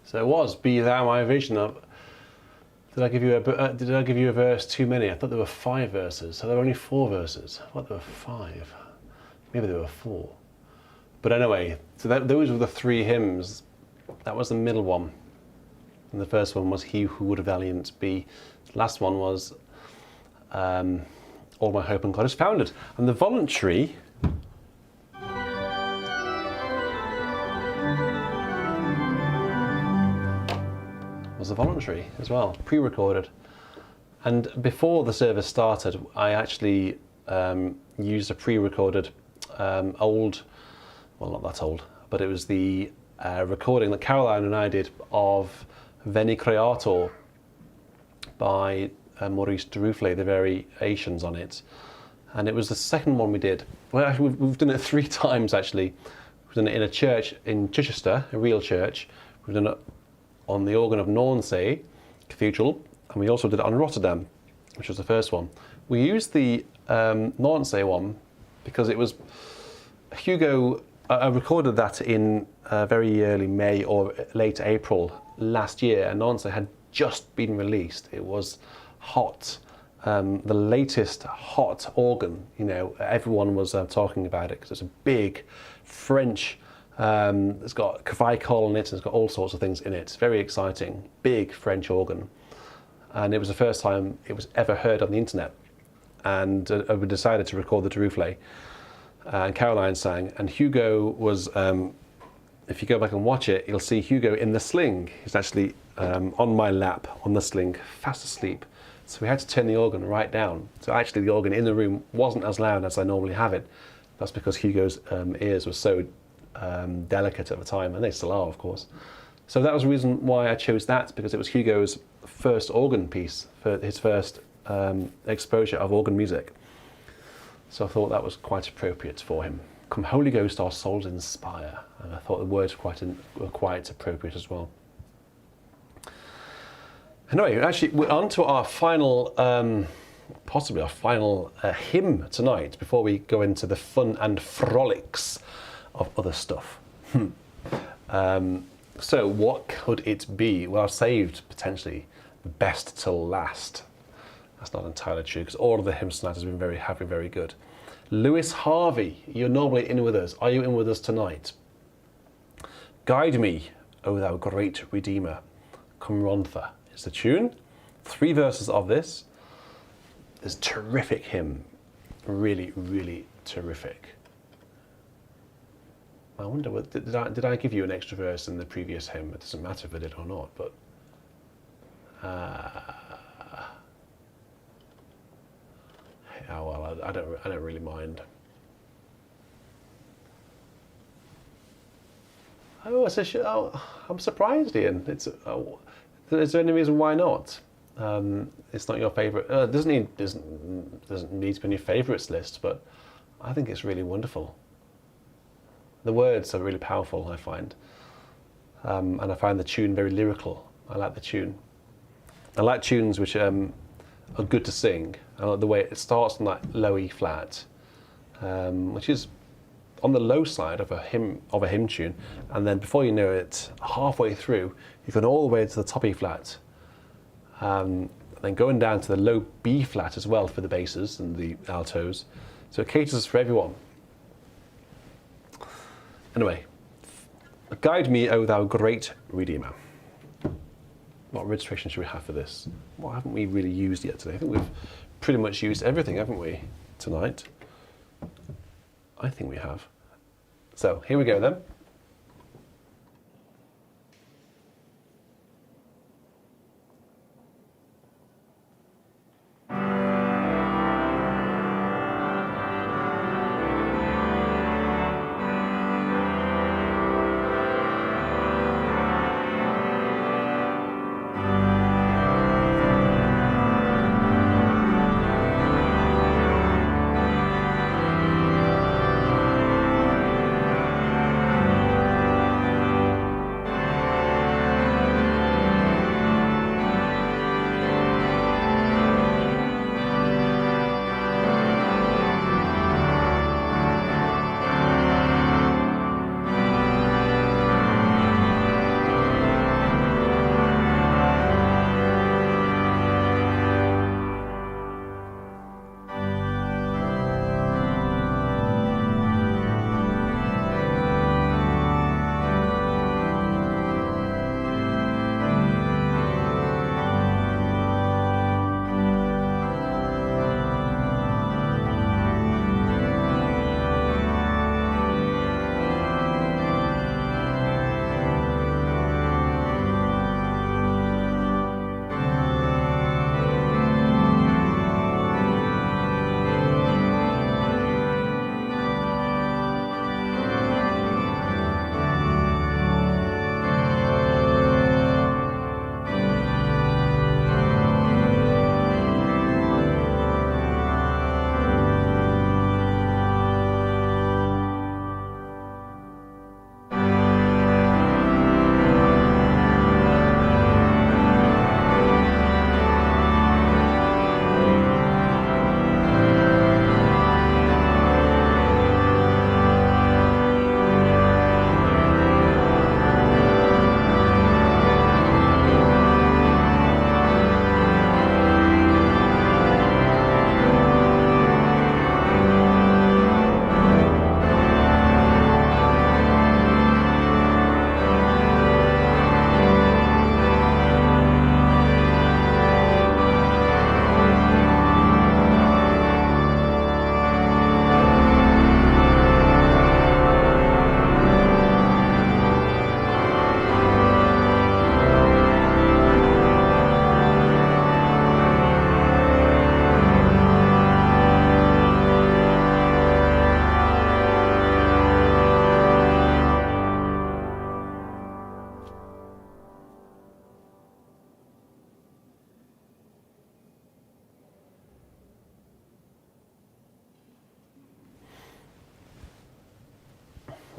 So it was, "Be thou my vision." Did I give you a verse too many? I thought there were 5 verses. So there were only 4 verses. I thought there were 5. Maybe there were 4. But anyway, so those were the 3 hymns. That was the middle one. And the first one was "He who would valiant be." The last one was "All my hope in God is founded." And the voluntary was a voluntary as well, pre-recorded. And before the service started, I actually used a pre-recorded old, well, not that old, but it was the recording that Caroline and I did of Veni Creator by Maurice Duruflé, the variations on it. And it was the second one we did. Well, actually, we've done it 3 times, actually. We've done it in a church in Chichester, a real church. We've done it on the organ of St Cathedral, and we also did it on Rotterdam, which was the first one. We used the Nancy one because it was Hugo. I recorded that in very early May or late April last year, and Nancy had just been released. It was hot, the latest hot organ. You know, everyone was talking about it because it's a big French. It's got clavicol in it, and it's got all sorts of things in it. It's very exciting, big French organ. And it was the first time it was ever heard on the internet. And we decided to record the Duruflé. And Caroline sang, and Hugo was, if you go back and watch it, you'll see Hugo in the sling. He's actually on my lap, on the sling, fast asleep. So we had to turn the organ right down. So actually the organ in the room wasn't as loud as I normally have it. That's because Hugo's ears were so delicate at the time, and they still are, of course. So that was the reason why I chose that, because it was Hugo's first organ piece, for his first exposure of organ music. So I thought that was quite appropriate for him. "Come Holy Ghost, our souls inspire." And I thought the words were quite appropriate as well. Anyway, actually, we're on to our final, possibly our final hymn tonight, before we go into the fun and frolics of other stuff. So what could it be? Well, I've saved potentially the best till last. That's not entirely true, because all of the hymns tonight have been very good. Lewis Harvey, you're normally in with us. Are you in with us tonight? "Guide me, O thou great Redeemer." Cumrontha is the tune. 3 verses of this. This terrific hymn. Really terrific. I wonder, did I give you an extra verse in the previous hymn? It doesn't matter if I did or not, but oh well, I don't really mind. I'm surprised, Ian. Is there any reason why not? It's not your favourite. It doesn't need to be on your favourites list, but I think it's really wonderful. The words are really powerful, I find. And I find the tune very lyrical. I like the tune. I like tunes which are good to sing. I like the way it starts on that low E flat, which is on the low side of a hymn tune, and then before you know it, halfway through, you've gone all the way to the top E flat, and then going down to the low B flat as well for the basses and the altos. So it caters for everyone. Anyway, "Guide me, O thou great Redeemer." What registration should we have for this? What haven't we really used yet today? I think we've pretty much used everything, haven't we, tonight? I think we have. So here we go then.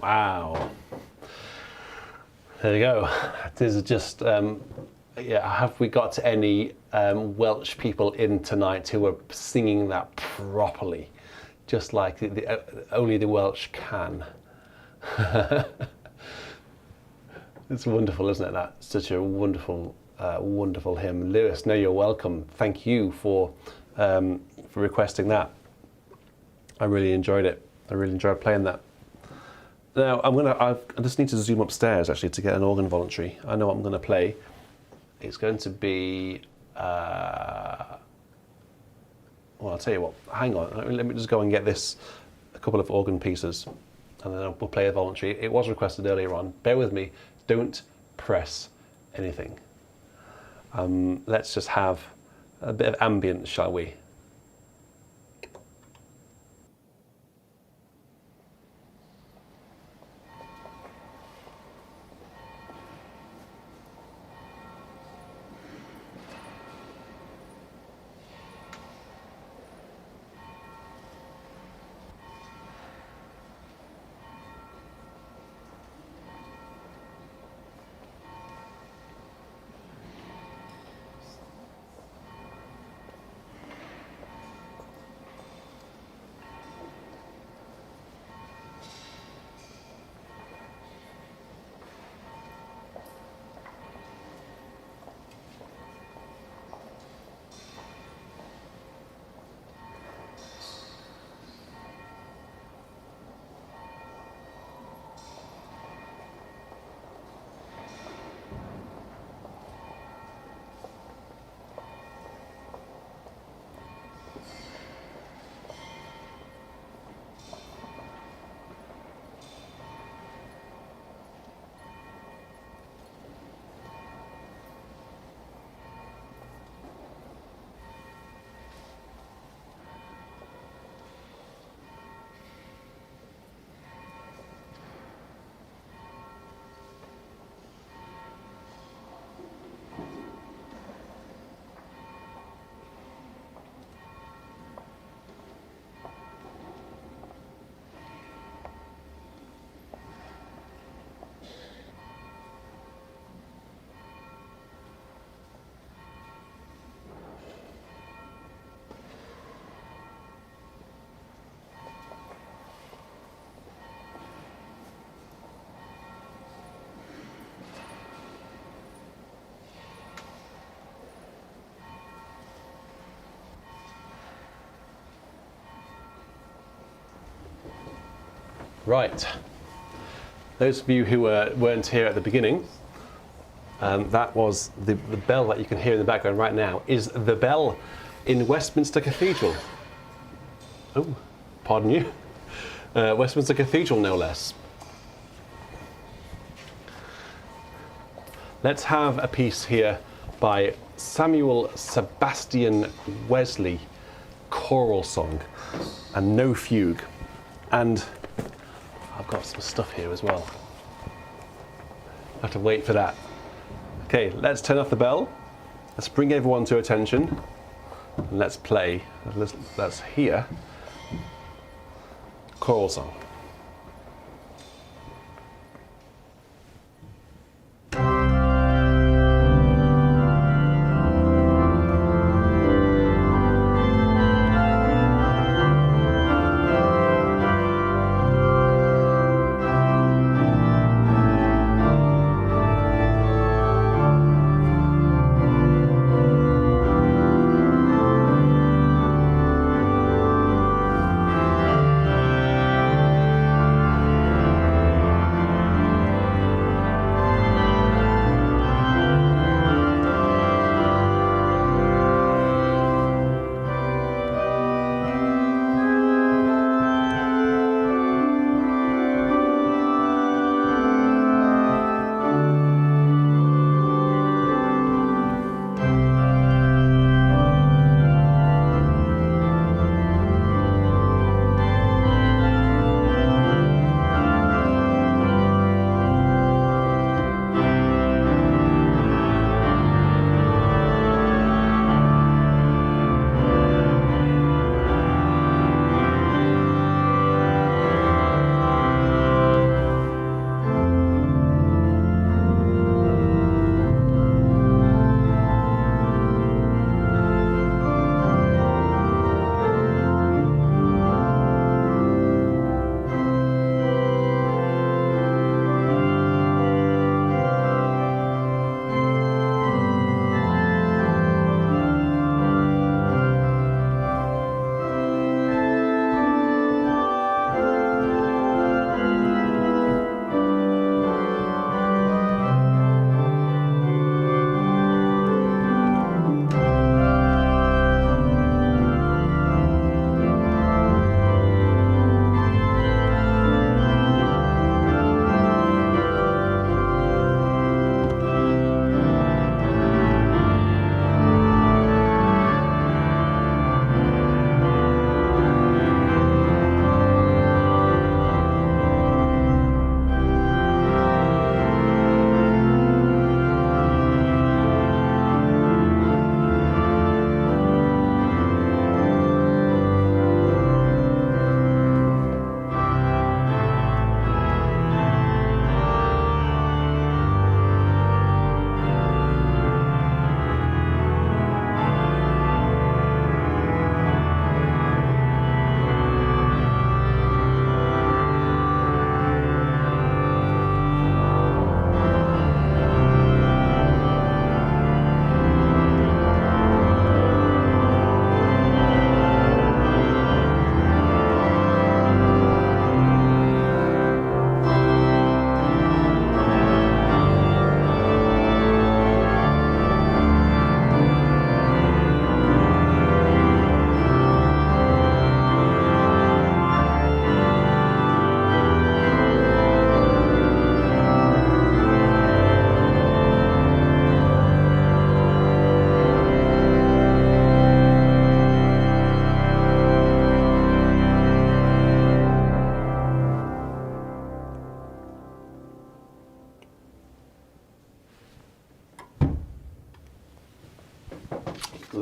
Wow. There you go. This is just, yeah, have we got any Welsh people in tonight who are singing that properly, just like only the Welsh can? It's wonderful, isn't it? That's such a wonderful, wonderful hymn. Lewis, no, you're welcome. Thank you for requesting that. I really enjoyed it. I really enjoyed playing that. Now I just need to zoom upstairs actually to get an organ voluntary. I know what I'm going to play. It's going to be. Well, I'll tell you what. Hang on. Let me just go and get a couple of organ pieces, and then we'll play a voluntary. It was requested earlier on. Bear with me. Don't press anything. Let's just have a bit of ambient, shall we? Right. Those of you who weren't here at the beginning, that was the bell that you can hear in the background right now is the bell in Westminster Cathedral. Oh, pardon you. Westminster Cathedral, no less. Let's have a piece here by Samuel Sebastian Wesley, choral song, and no fugue. And I've got some stuff here as well. I have to wait for that. Okay, let's turn off the bell. Let's bring everyone to attention. And let's play. Let's hear choral song.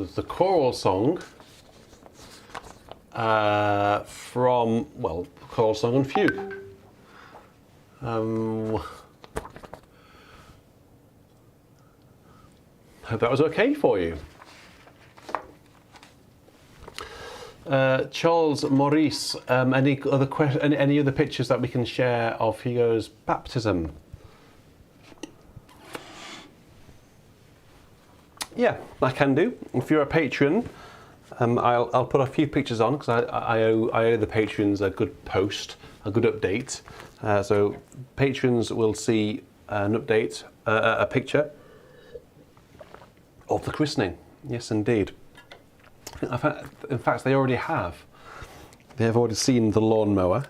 was the choral song from, well, choral song and fugue. Hope that was okay for you. Charles Maurice, any other pictures that we can share of Hugo's baptism? Yeah, I can do. If you're a patron, I'll put a few pictures on because I owe the patrons a good post, a good update. So patrons will see an update, a picture of the christening. Yes, indeed. In fact, they already have. They have already seen the lawnmower,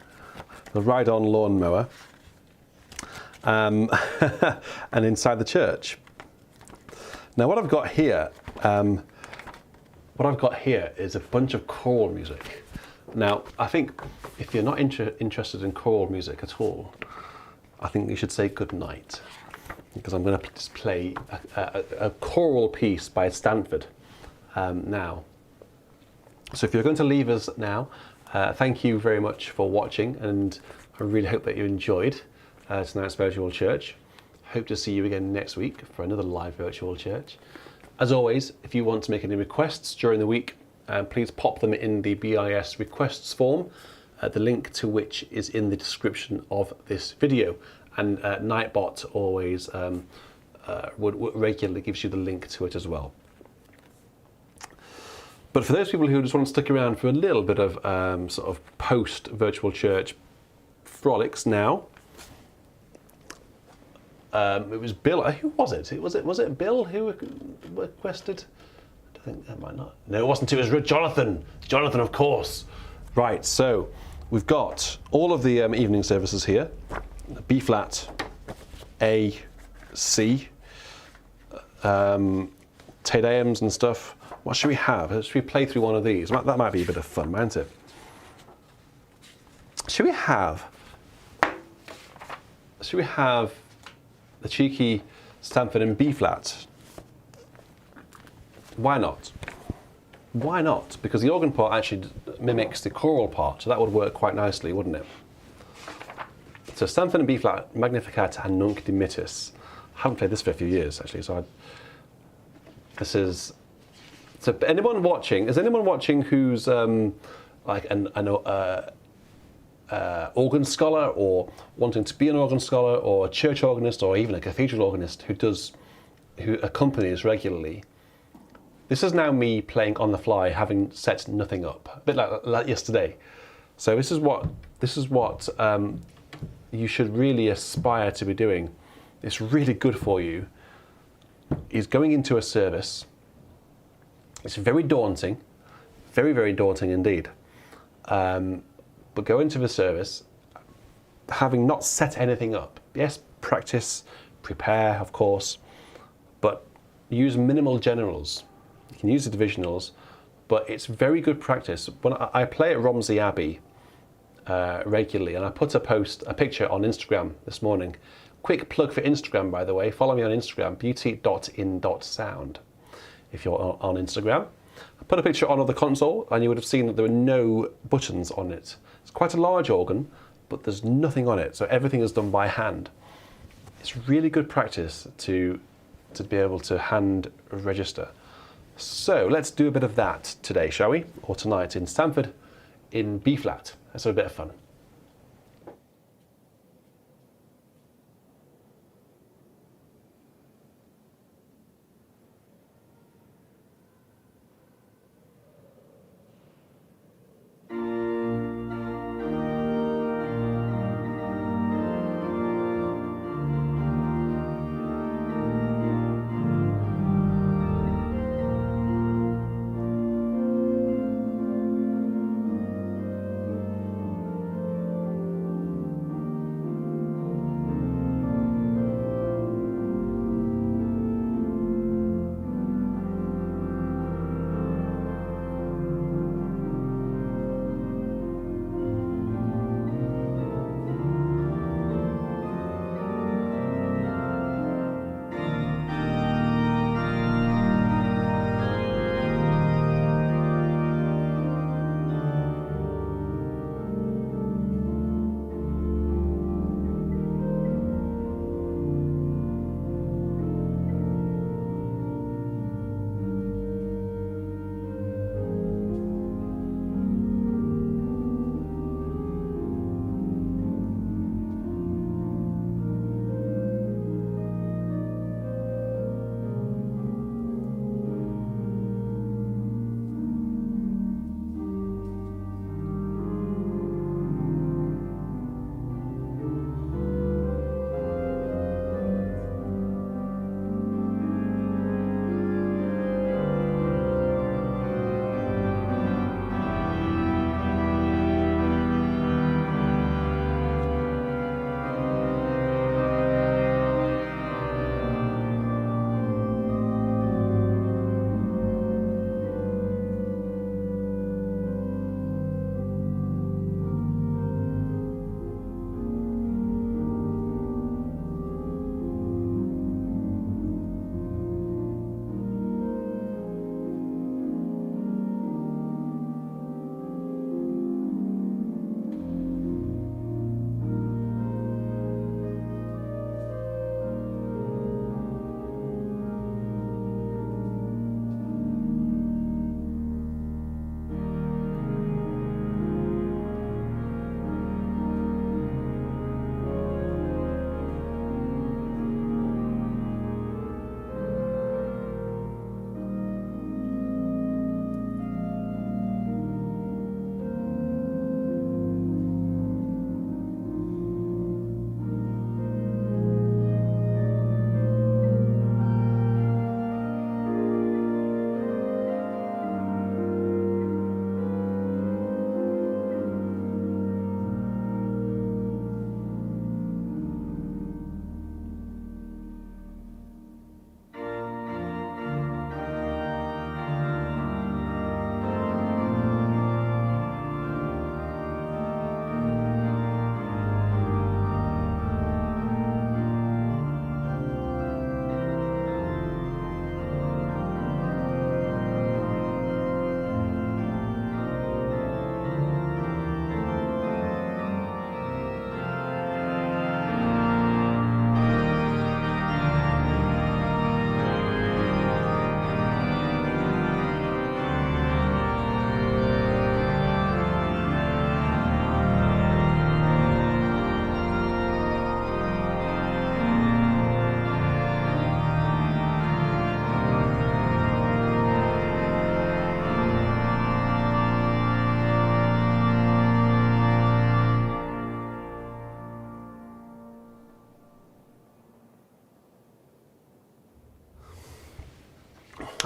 the ride-on lawnmower, and inside the church. Now, what I've got here is a bunch of choral music. Now, I think if you're not interested in choral music at all, I think you should say good night, because I'm going to just play a choral piece by Stanford now. So if you're going to leave us now, thank you very much for watching, and I really hope that you enjoyed tonight's virtual church. Hope to see you again next week for another live virtual church. As always, if you want to make any requests during the week, please pop them in the BIS requests form, the link to which is in the description of this video. And Nightbot always regularly gives you the link to it as well. But for those people who just want to stick around for a little bit of sort of post-virtual church frolics now, it was Bill. Who was it? Was it Bill who requested? I think that might not. No, it wasn't. It was Jonathan. Jonathan, of course. Right. So we've got all of the evening services here: B flat, A, C, Te Deums and stuff. What should we have? Should we play through one of these? That might be a bit of fun, mightn't it? Should we have the cheeky Stanford in B flat? Why not? Why not? Because the organ part actually mimics the choral part, so that would work quite nicely, wouldn't it? So Stanford in B flat, Magnificat and Nunc Dimittis. I haven't played this for a few years actually, so this is. So anyone watching? Is anyone watching who's like an organ scholar, or wanting to be an organ scholar, or a church organist, or even a cathedral organist who accompanies regularly? This is now me playing on the fly, having set nothing up, a bit like yesterday. So this is what you should really aspire to be doing. It's really good for you. Is going into a service. It's very daunting, very, very daunting indeed. But go into the service having not set anything up. Yes, practice, prepare, of course, but use minimal generals. You can use the divisionals, but it's very good practice. When I play at Romsey Abbey regularly, and I put a picture on Instagram this morning. Quick plug for Instagram, by the way. Follow me on Instagram, beauty.in.sound. If you're on Instagram. I put a picture on of the console, and you would have seen that there were no buttons on it. It's quite a large organ, but there's nothing on it, so everything is done by hand. It's really good practice to be able to hand register. So let's do a bit of that today, shall we? Or tonight in Stanford in B flat. Let's have a bit of fun.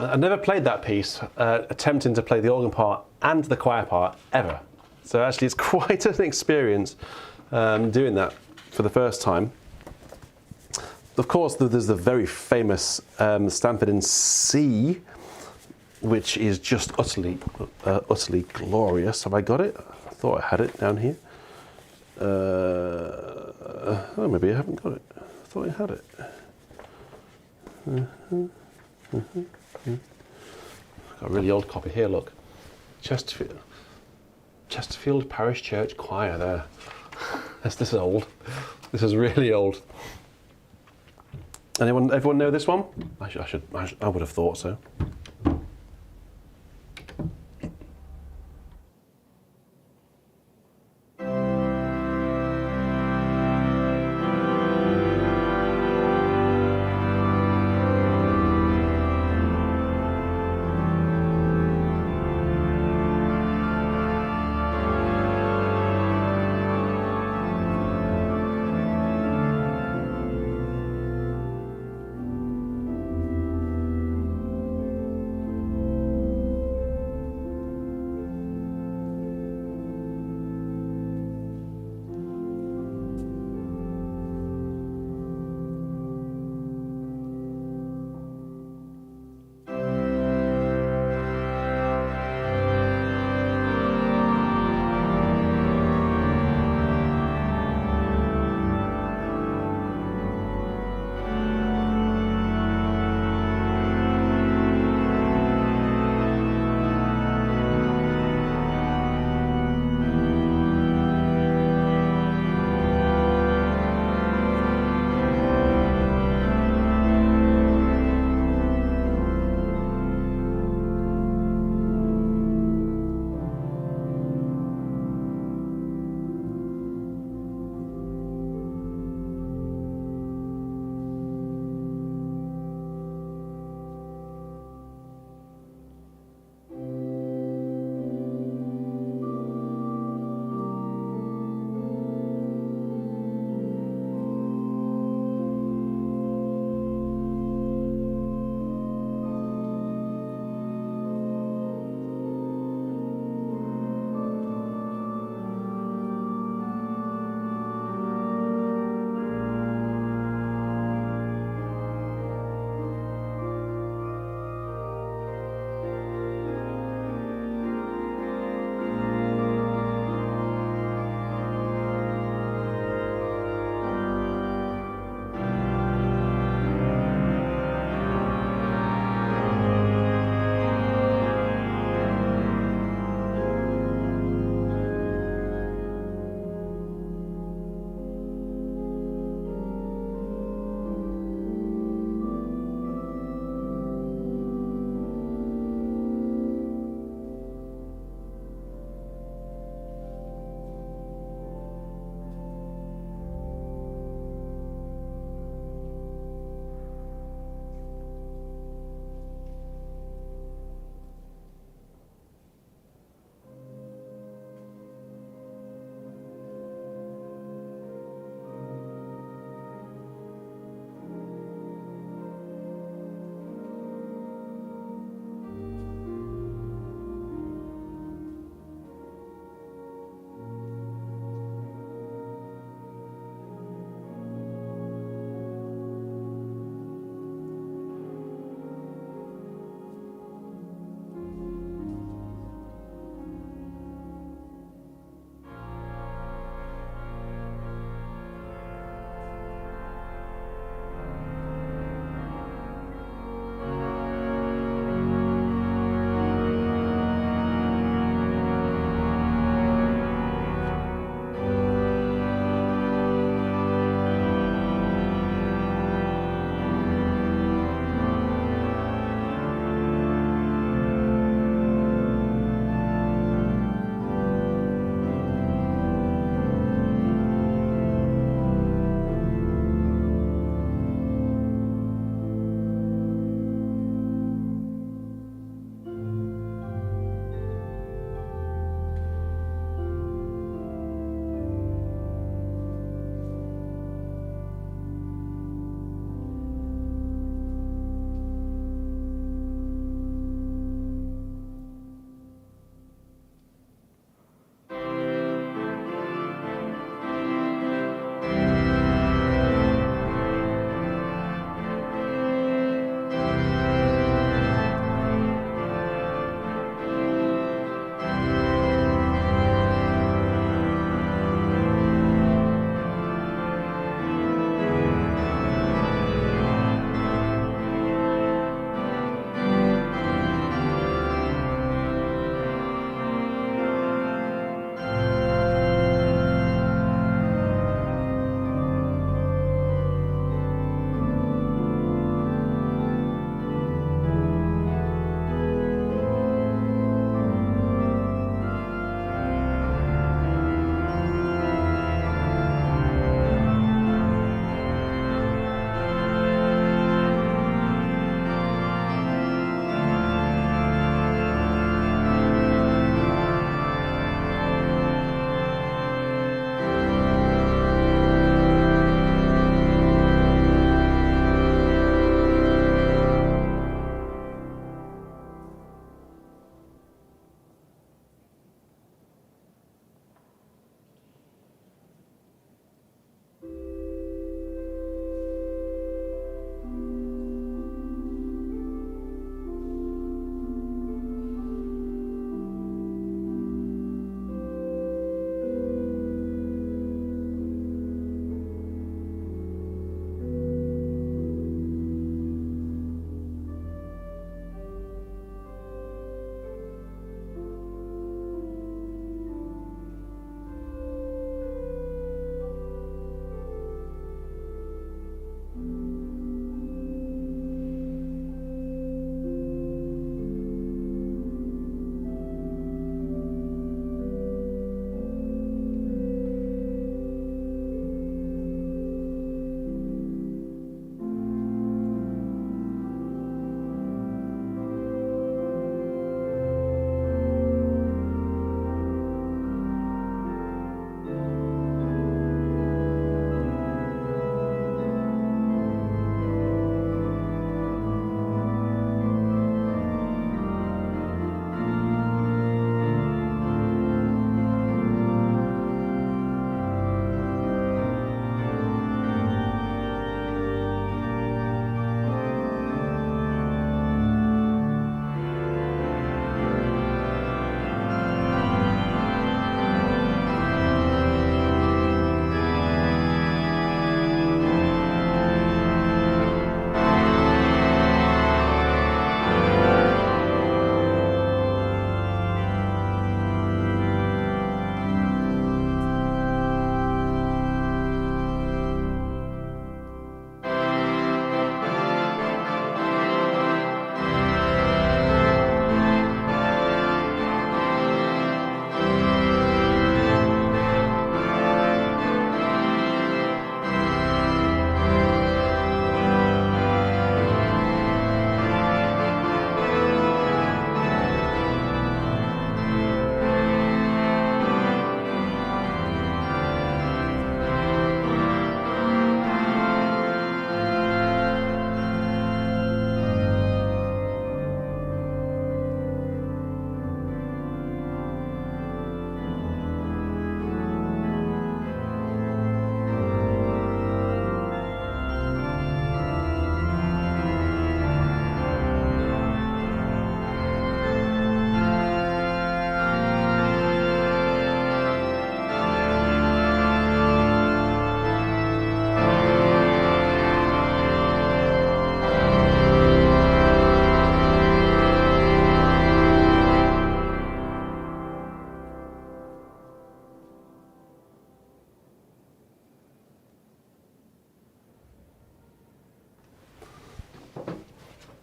I never played that piece, attempting to play the organ part and the choir part ever. So actually it's quite an experience doing that for the first time. Of course, there's the very famous Stanford in C, which is just utterly glorious. Have I got it? I thought I had it down here. Oh, maybe I haven't got it. I thought I had it. Got a really old copy here, look. Chesterfield Parish Church Choir there. This is old. This is really old. Everyone know this one? I would have thought so.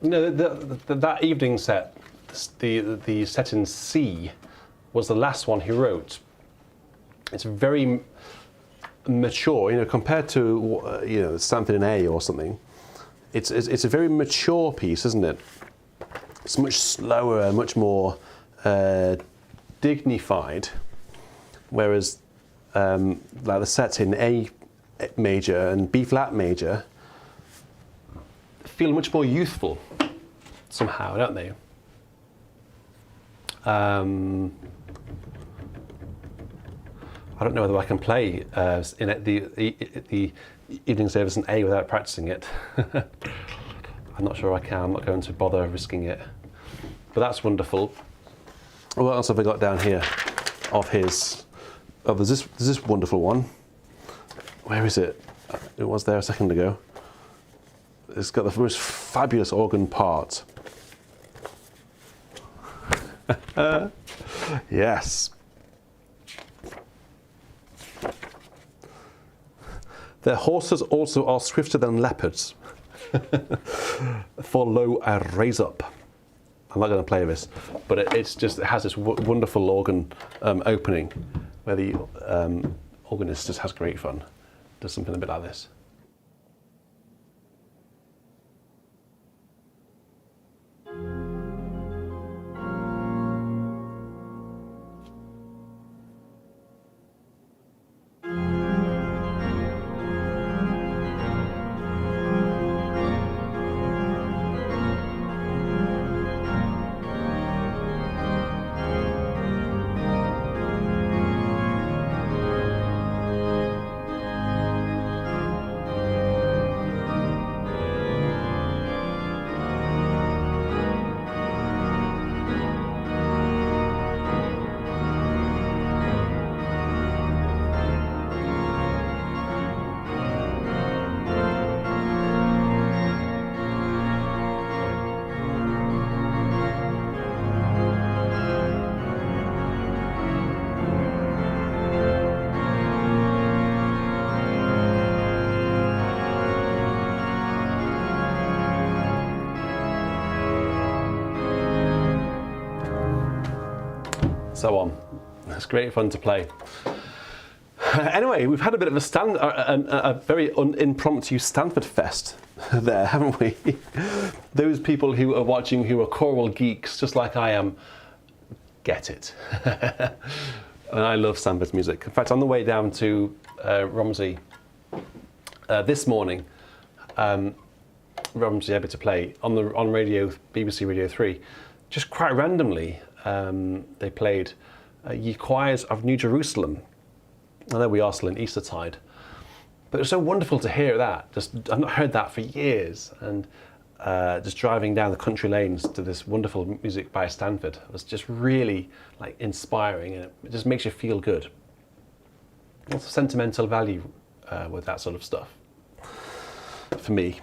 That evening set, the set in C, was the last one he wrote. It's very mature, compared to Stanford in A or something. It's a very mature piece, isn't it? It's much slower and much more dignified, whereas like the sets in A major and B flat major feel much more youthful somehow, don't they? I don't know whether I can play in the evening service in A without practicing it. I'm not sure I can. I'm not going to bother risking it. But that's wonderful. What else have I got down here of his? Oh, there's this wonderful one. Where is it? It was there a second ago. It's got the most fabulous organ part. Yes. Their horses also are swifter than leopards. For lo, I raise up. I'm not going to play this, but it has this wonderful organ opening where the organist just has great fun. Does something a bit like this. So on. It's great fun to play. Anyway, we've had a bit of a very impromptu Stanford fest there, haven't we? Those people who are watching who are choral geeks, just like I am, get it. And I love Stanford's music. In fact, on the way down to Romsey this morning, Romsey Abbey to play on radio, BBC Radio 3, just quite randomly, they played Ye Choirs of New Jerusalem. I know we are still in Eastertide, but it was so wonderful to hear that. I've not heard that for years, and just driving down the country lanes to this wonderful music by Stanford was just really inspiring, and it just makes you feel good. Lots of sentimental value with that sort of stuff for me.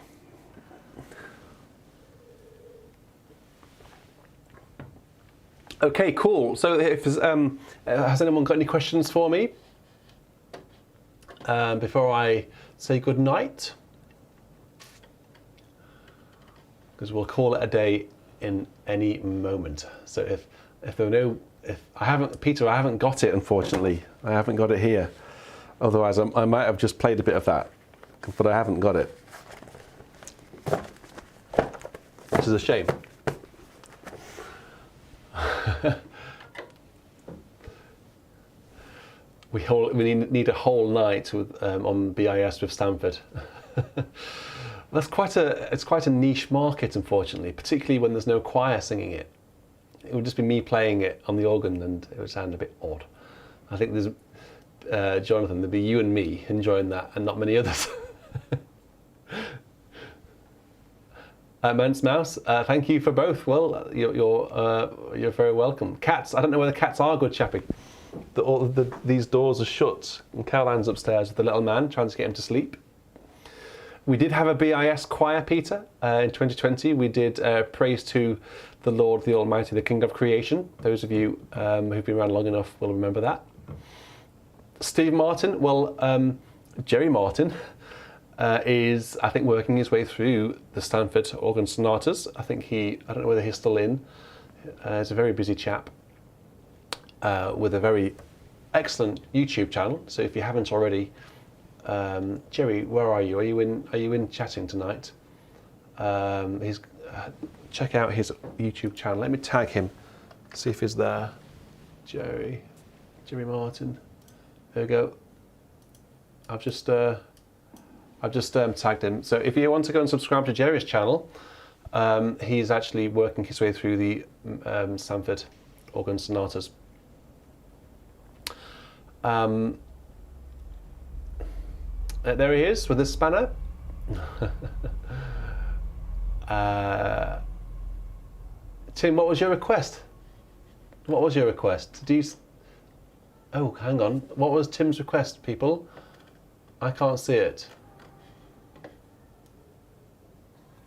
Okay, cool. So, if has anyone got any questions for me before I say good night? Because we'll call it a day in any moment. So, if there are no, I haven't got it. Unfortunately, I haven't got it here. Otherwise, I might have just played a bit of that, but I haven't got it, which is a shame. We need a whole night with on BIS with Stanford. It's quite a niche market, unfortunately, particularly when there's no choir singing it. It would just be me playing it on the organ, and it would sound a bit odd. I think there's Jonathan, there'd be you and me enjoying that, and not many others. Mance Mouse, thank you for both. Well, you're very welcome. Cats, I don't know whether cats are good, chappy. These doors are shut, and Caroline's upstairs with the little man trying to get him to sleep. We did have a BIS choir, Peter, in 2020. We did Praise to the Lord, the Almighty, the King of Creation. Those of you who've been around long enough will remember that. Steve Martin, well, Jerry Martin is, I think, working his way through the Stanford organ sonatas. I don't know whether he's still in. He's a very busy chap with a very excellent YouTube channel. So if you haven't already, Jerry, where are you? Are you in chatting tonight? Check out his YouTube channel. Let me tag him, see if he's there. Jerry Martin. There we go. I've just tagged him. So if you want to go and subscribe to Jerry's channel, he's actually working his way through the Stanford organ sonatas. There he is with his spanner. Tim, what was your request? What was your request? Oh, hang on. What was Tim's request, people? I can't see it.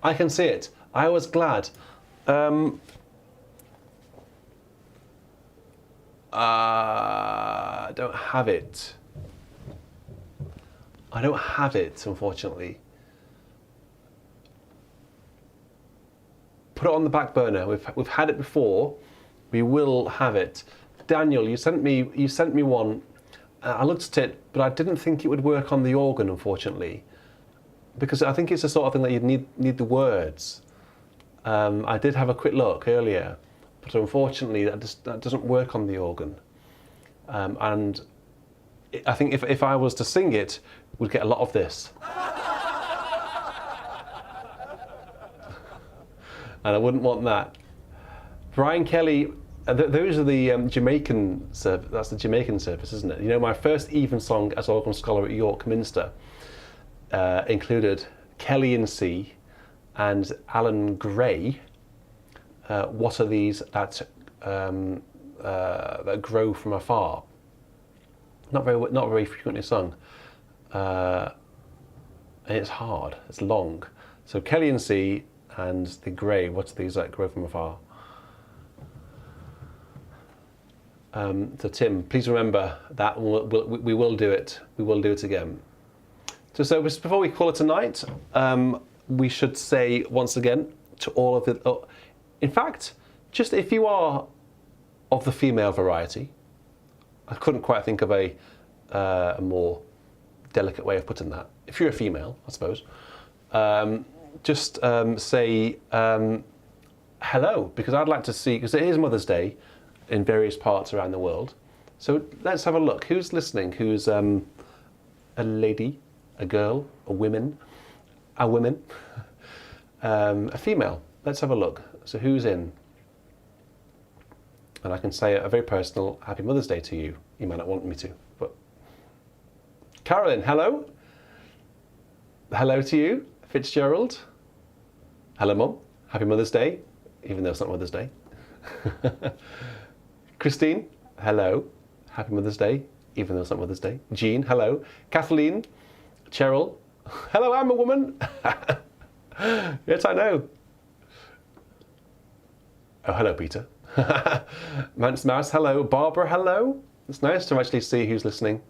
I can see it. I was glad. I don't have it. I don't have it, unfortunately. Put it on the back burner. We've had it before. We will have it. Daniel, you sent me one. I looked at it, but I didn't think it would work on the organ, unfortunately, because I think it's the sort of thing that you'd need the words. I did have a quick look earlier, but unfortunately that doesn't work on the organ. And I think if I was to sing it, we'd get a lot of this. And I wouldn't want that. Brian Kelly, those are the Jamaican service. That's the Jamaican service, isn't it? You know, my first evensong as organ scholar at York Minster included Kelly in C and Alan Gray. What are these that grow from afar? Not very frequently sung. And it's hard. It's long. So Kelly in C and the Gray. What are these that grow from afar? So Tim, please remember that we will do it. We will do it again. So just before we call it a night, we should say once again to all of the. In fact, just if you are of the female variety, I couldn't quite think of a more delicate way of putting that. If you're a female, I suppose, just say hello, because I'd like to see, because it is Mother's Day in various parts around the world. So let's have a look. Who's listening? Who's a lady, a girl, a woman, a female? Let's have a look. So who's in? And I can say a very personal Happy Mother's Day to you. You might not want me to, but Carolyn, hello. Hello to you, Fitzgerald. Hello, Mum. Happy Mother's Day, even though it's not Mother's Day. Christine, hello. Happy Mother's Day, even though it's not Mother's Day. Jean, hello. Kathleen, Cheryl, hello, I'm a woman. Yes, I know. Oh, hello, Peter. Mance Mouse, hello. Barbara, hello. It's nice to actually see who's listening.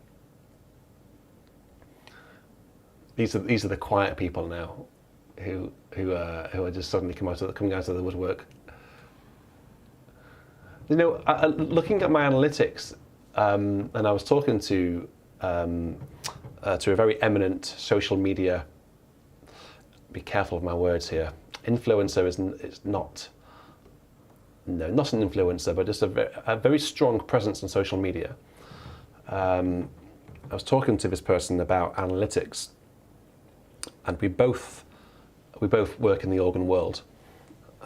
These are the quiet people now, who are just suddenly coming out of the woodwork. You know, looking at my analytics, and I was talking to a very eminent social media. Be careful of my words here. Influencer is not. No, not an influencer, but just a very strong presence on social media. I was talking to this person about analytics, and we both work in the organ world.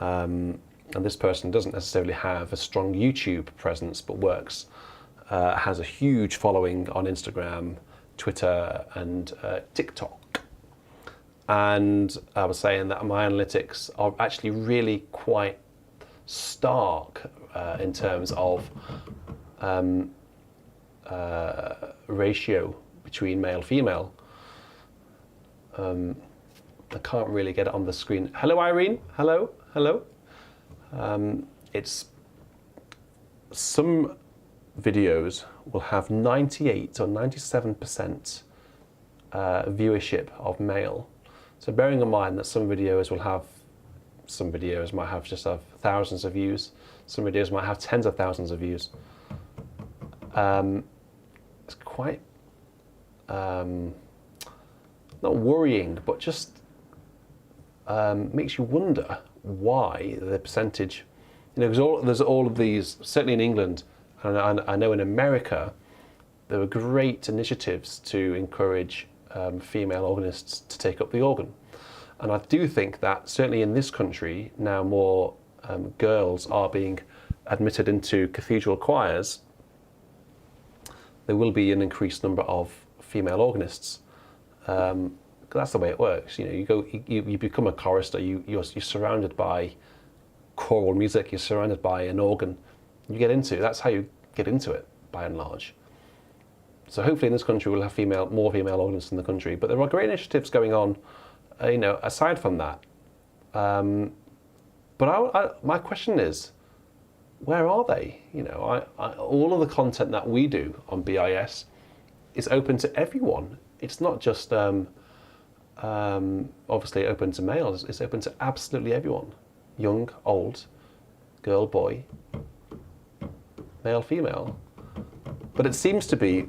And this person doesn't necessarily have a strong YouTube presence, but has a huge following on Instagram, Twitter, and TikTok. And I was saying that my analytics are actually really quite stark in terms of ratio between male female. I can't really get it on the screen. Hello, Irene. Hello. It's some videos will have 98 or 97% viewership of male. So bearing in mind that some videos might have just have thousands of views, some videos might have tens of thousands of views. It's quite not worrying, but just makes you wonder why the percentage, because there's all of these, certainly in England, and I know in America, there were great initiatives to encourage female organists to take up the organ. And I do think that certainly in this country, now more girls are being admitted into cathedral choirs, there will be an increased number of female organists. That's the way it works. You become a chorister. You're surrounded by choral music. You're surrounded by an organ. That's how you get into it, by and large. So hopefully in this country we'll have more female organists in the country. But there are great initiatives going on, aside from that. But my question is, where are they? All of the content that we do on BIS is open to everyone. It's not just obviously open to males. It's open to absolutely everyone, young, old, girl, boy, male, female. But it seems to be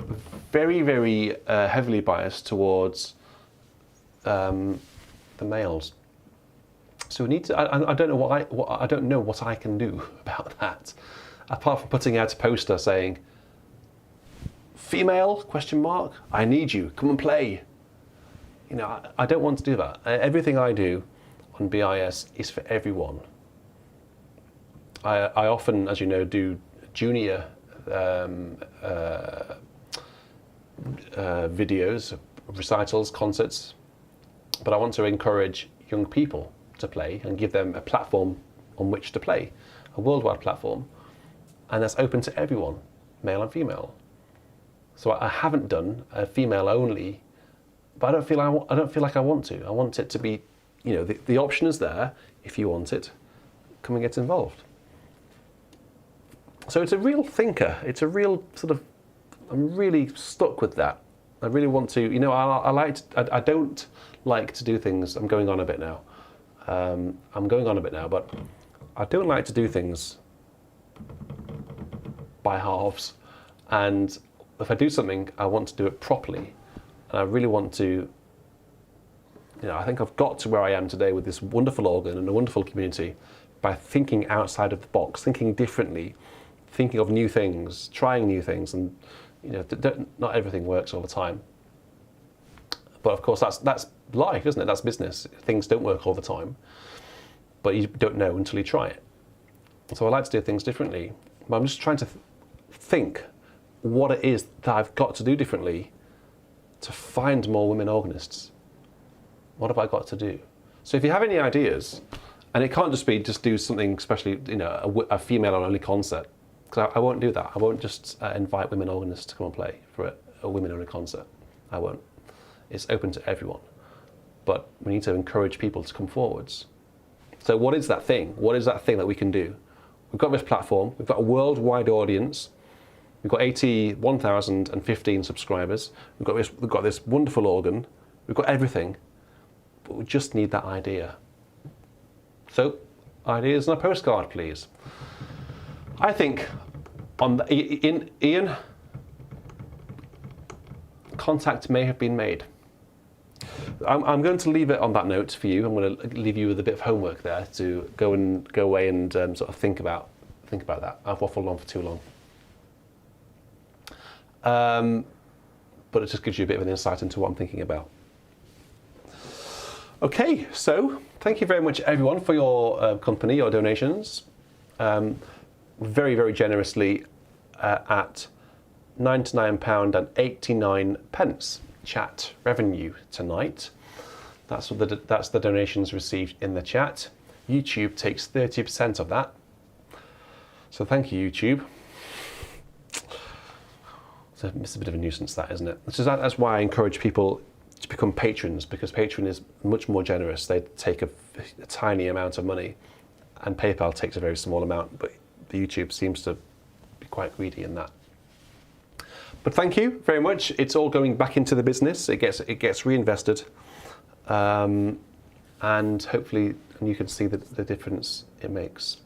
very, very heavily biased towards the males. So we need to. I don't know I don't know what I can do about that, apart from putting out a poster saying, "Female ? I need you. Come and play." I don't want to do that. Everything I do on BIS is for everyone. I often, as you know, do junior videos, recitals, concerts, but I want to encourage young people to play and give them a platform on which to play, a worldwide platform, and that's open to everyone, male and female. So I haven't done a female only, but I don't feel like I want to. I want it to be, the option is there. If you want it, come and get involved. So it's a real thinker. It's a real sort of. I'm really stuck with that. I really want to. I don't like to do things. I'm going on a bit now. But I don't like to do things by halves. And if I do something, I want to do it properly. And I really want to, I think I've got to where I am today with this wonderful organ and a wonderful community by thinking outside of the box, thinking differently, thinking of new things, trying new things. And, not everything works all the time. But of course, that's life, isn't it? That's business. Things don't work all the time, but you don't know until you try it. So I like to do things differently. But I'm just trying to think what it is that I've got to do differently to find more women organists. What have I got to do? So if you have any ideas, and it can't just do something, especially a female-only concert, because I won't do that. I won't just invite women organists to come and play for a women-only concert. I won't. It's open to everyone. But we need to encourage people to come forwards. So what is that thing? What is that thing that we can do? We've got this platform. We've got a worldwide audience. We've got 81,015 subscribers. We've got this wonderful organ. We've got everything. But we just need that idea. So, ideas on a postcard, please. I think Ian, contact may have been made. I'm going to leave it on that note for you. I'm going to leave you with a bit of homework there to go away and sort of think about that. I've waffled on for too long. But it just gives you a bit of an insight into what I'm thinking about. Okay, so thank you very much, everyone, for your company, your donations. Very, very generously at £99.89 chat revenue tonight. That's the donations received in the chat. YouTube takes 30% of that. So thank you, YouTube. So it's a bit of a nuisance, that, isn't it? That's why I encourage people to become patrons, because Patreon is much more generous. They take a tiny amount of money, and PayPal takes a very small amount, but the YouTube seems to be quite greedy in that. But thank you very much. It's all going back into the business. It gets reinvested, and hopefully you can see the difference it makes.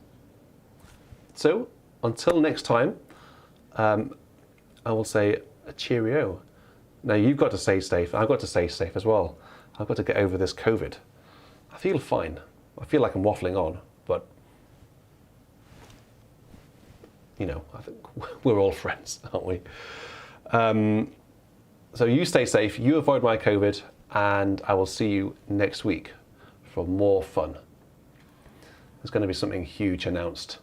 So until next time, I will say a cheerio. Now you've got to stay safe. I've got to stay safe as well. I've got to get over this COVID. I feel fine. I feel like I'm waffling on, but you know, I think we're all friends, aren't we? So you stay safe, you avoid my COVID, and I will see you next week for more fun. There's going to be something huge announced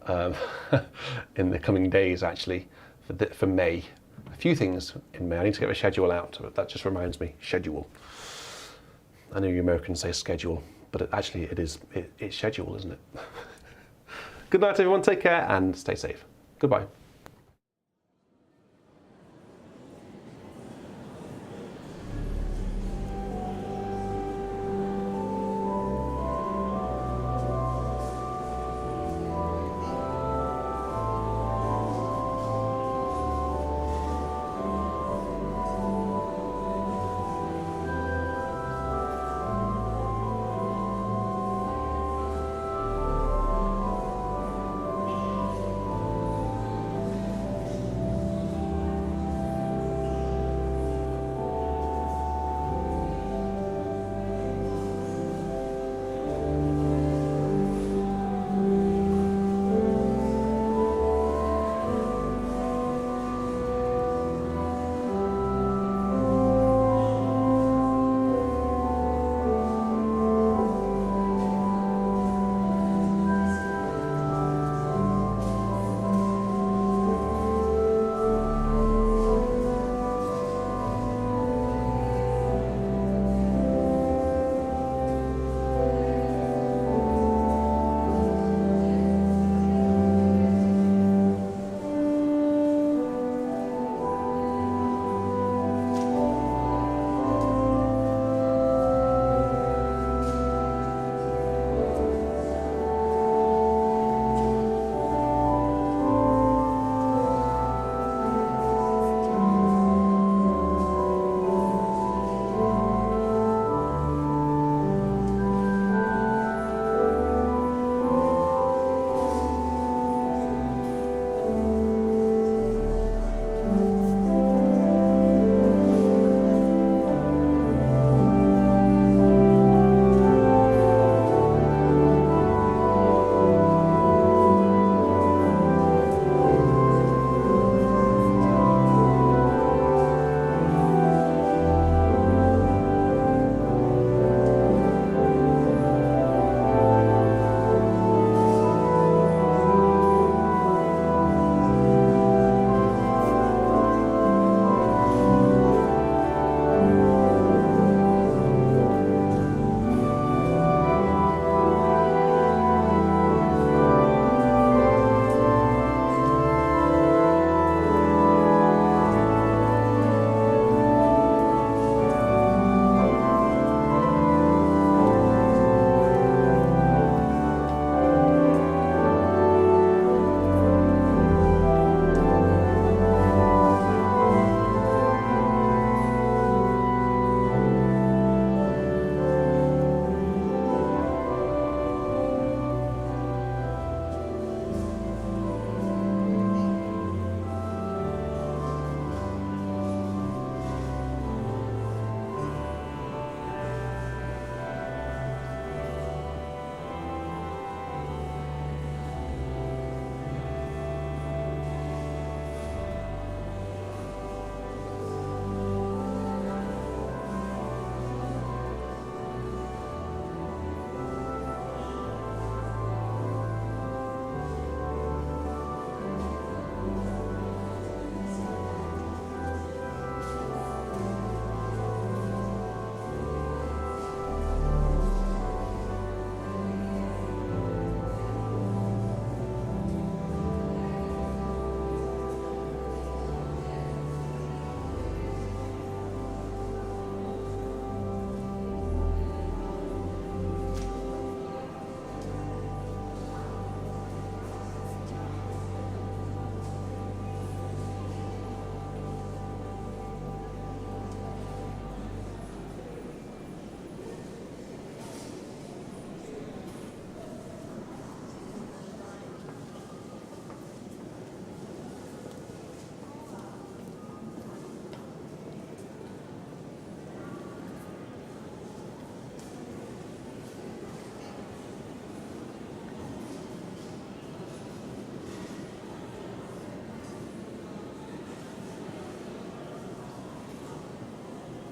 in the coming days, actually, for May. A few things in May. I need to get a schedule out, but that just reminds me, schedule. I know you Americans say schedule, but it's schedule, isn't it? Good night, everyone. Take care and stay safe. Goodbye.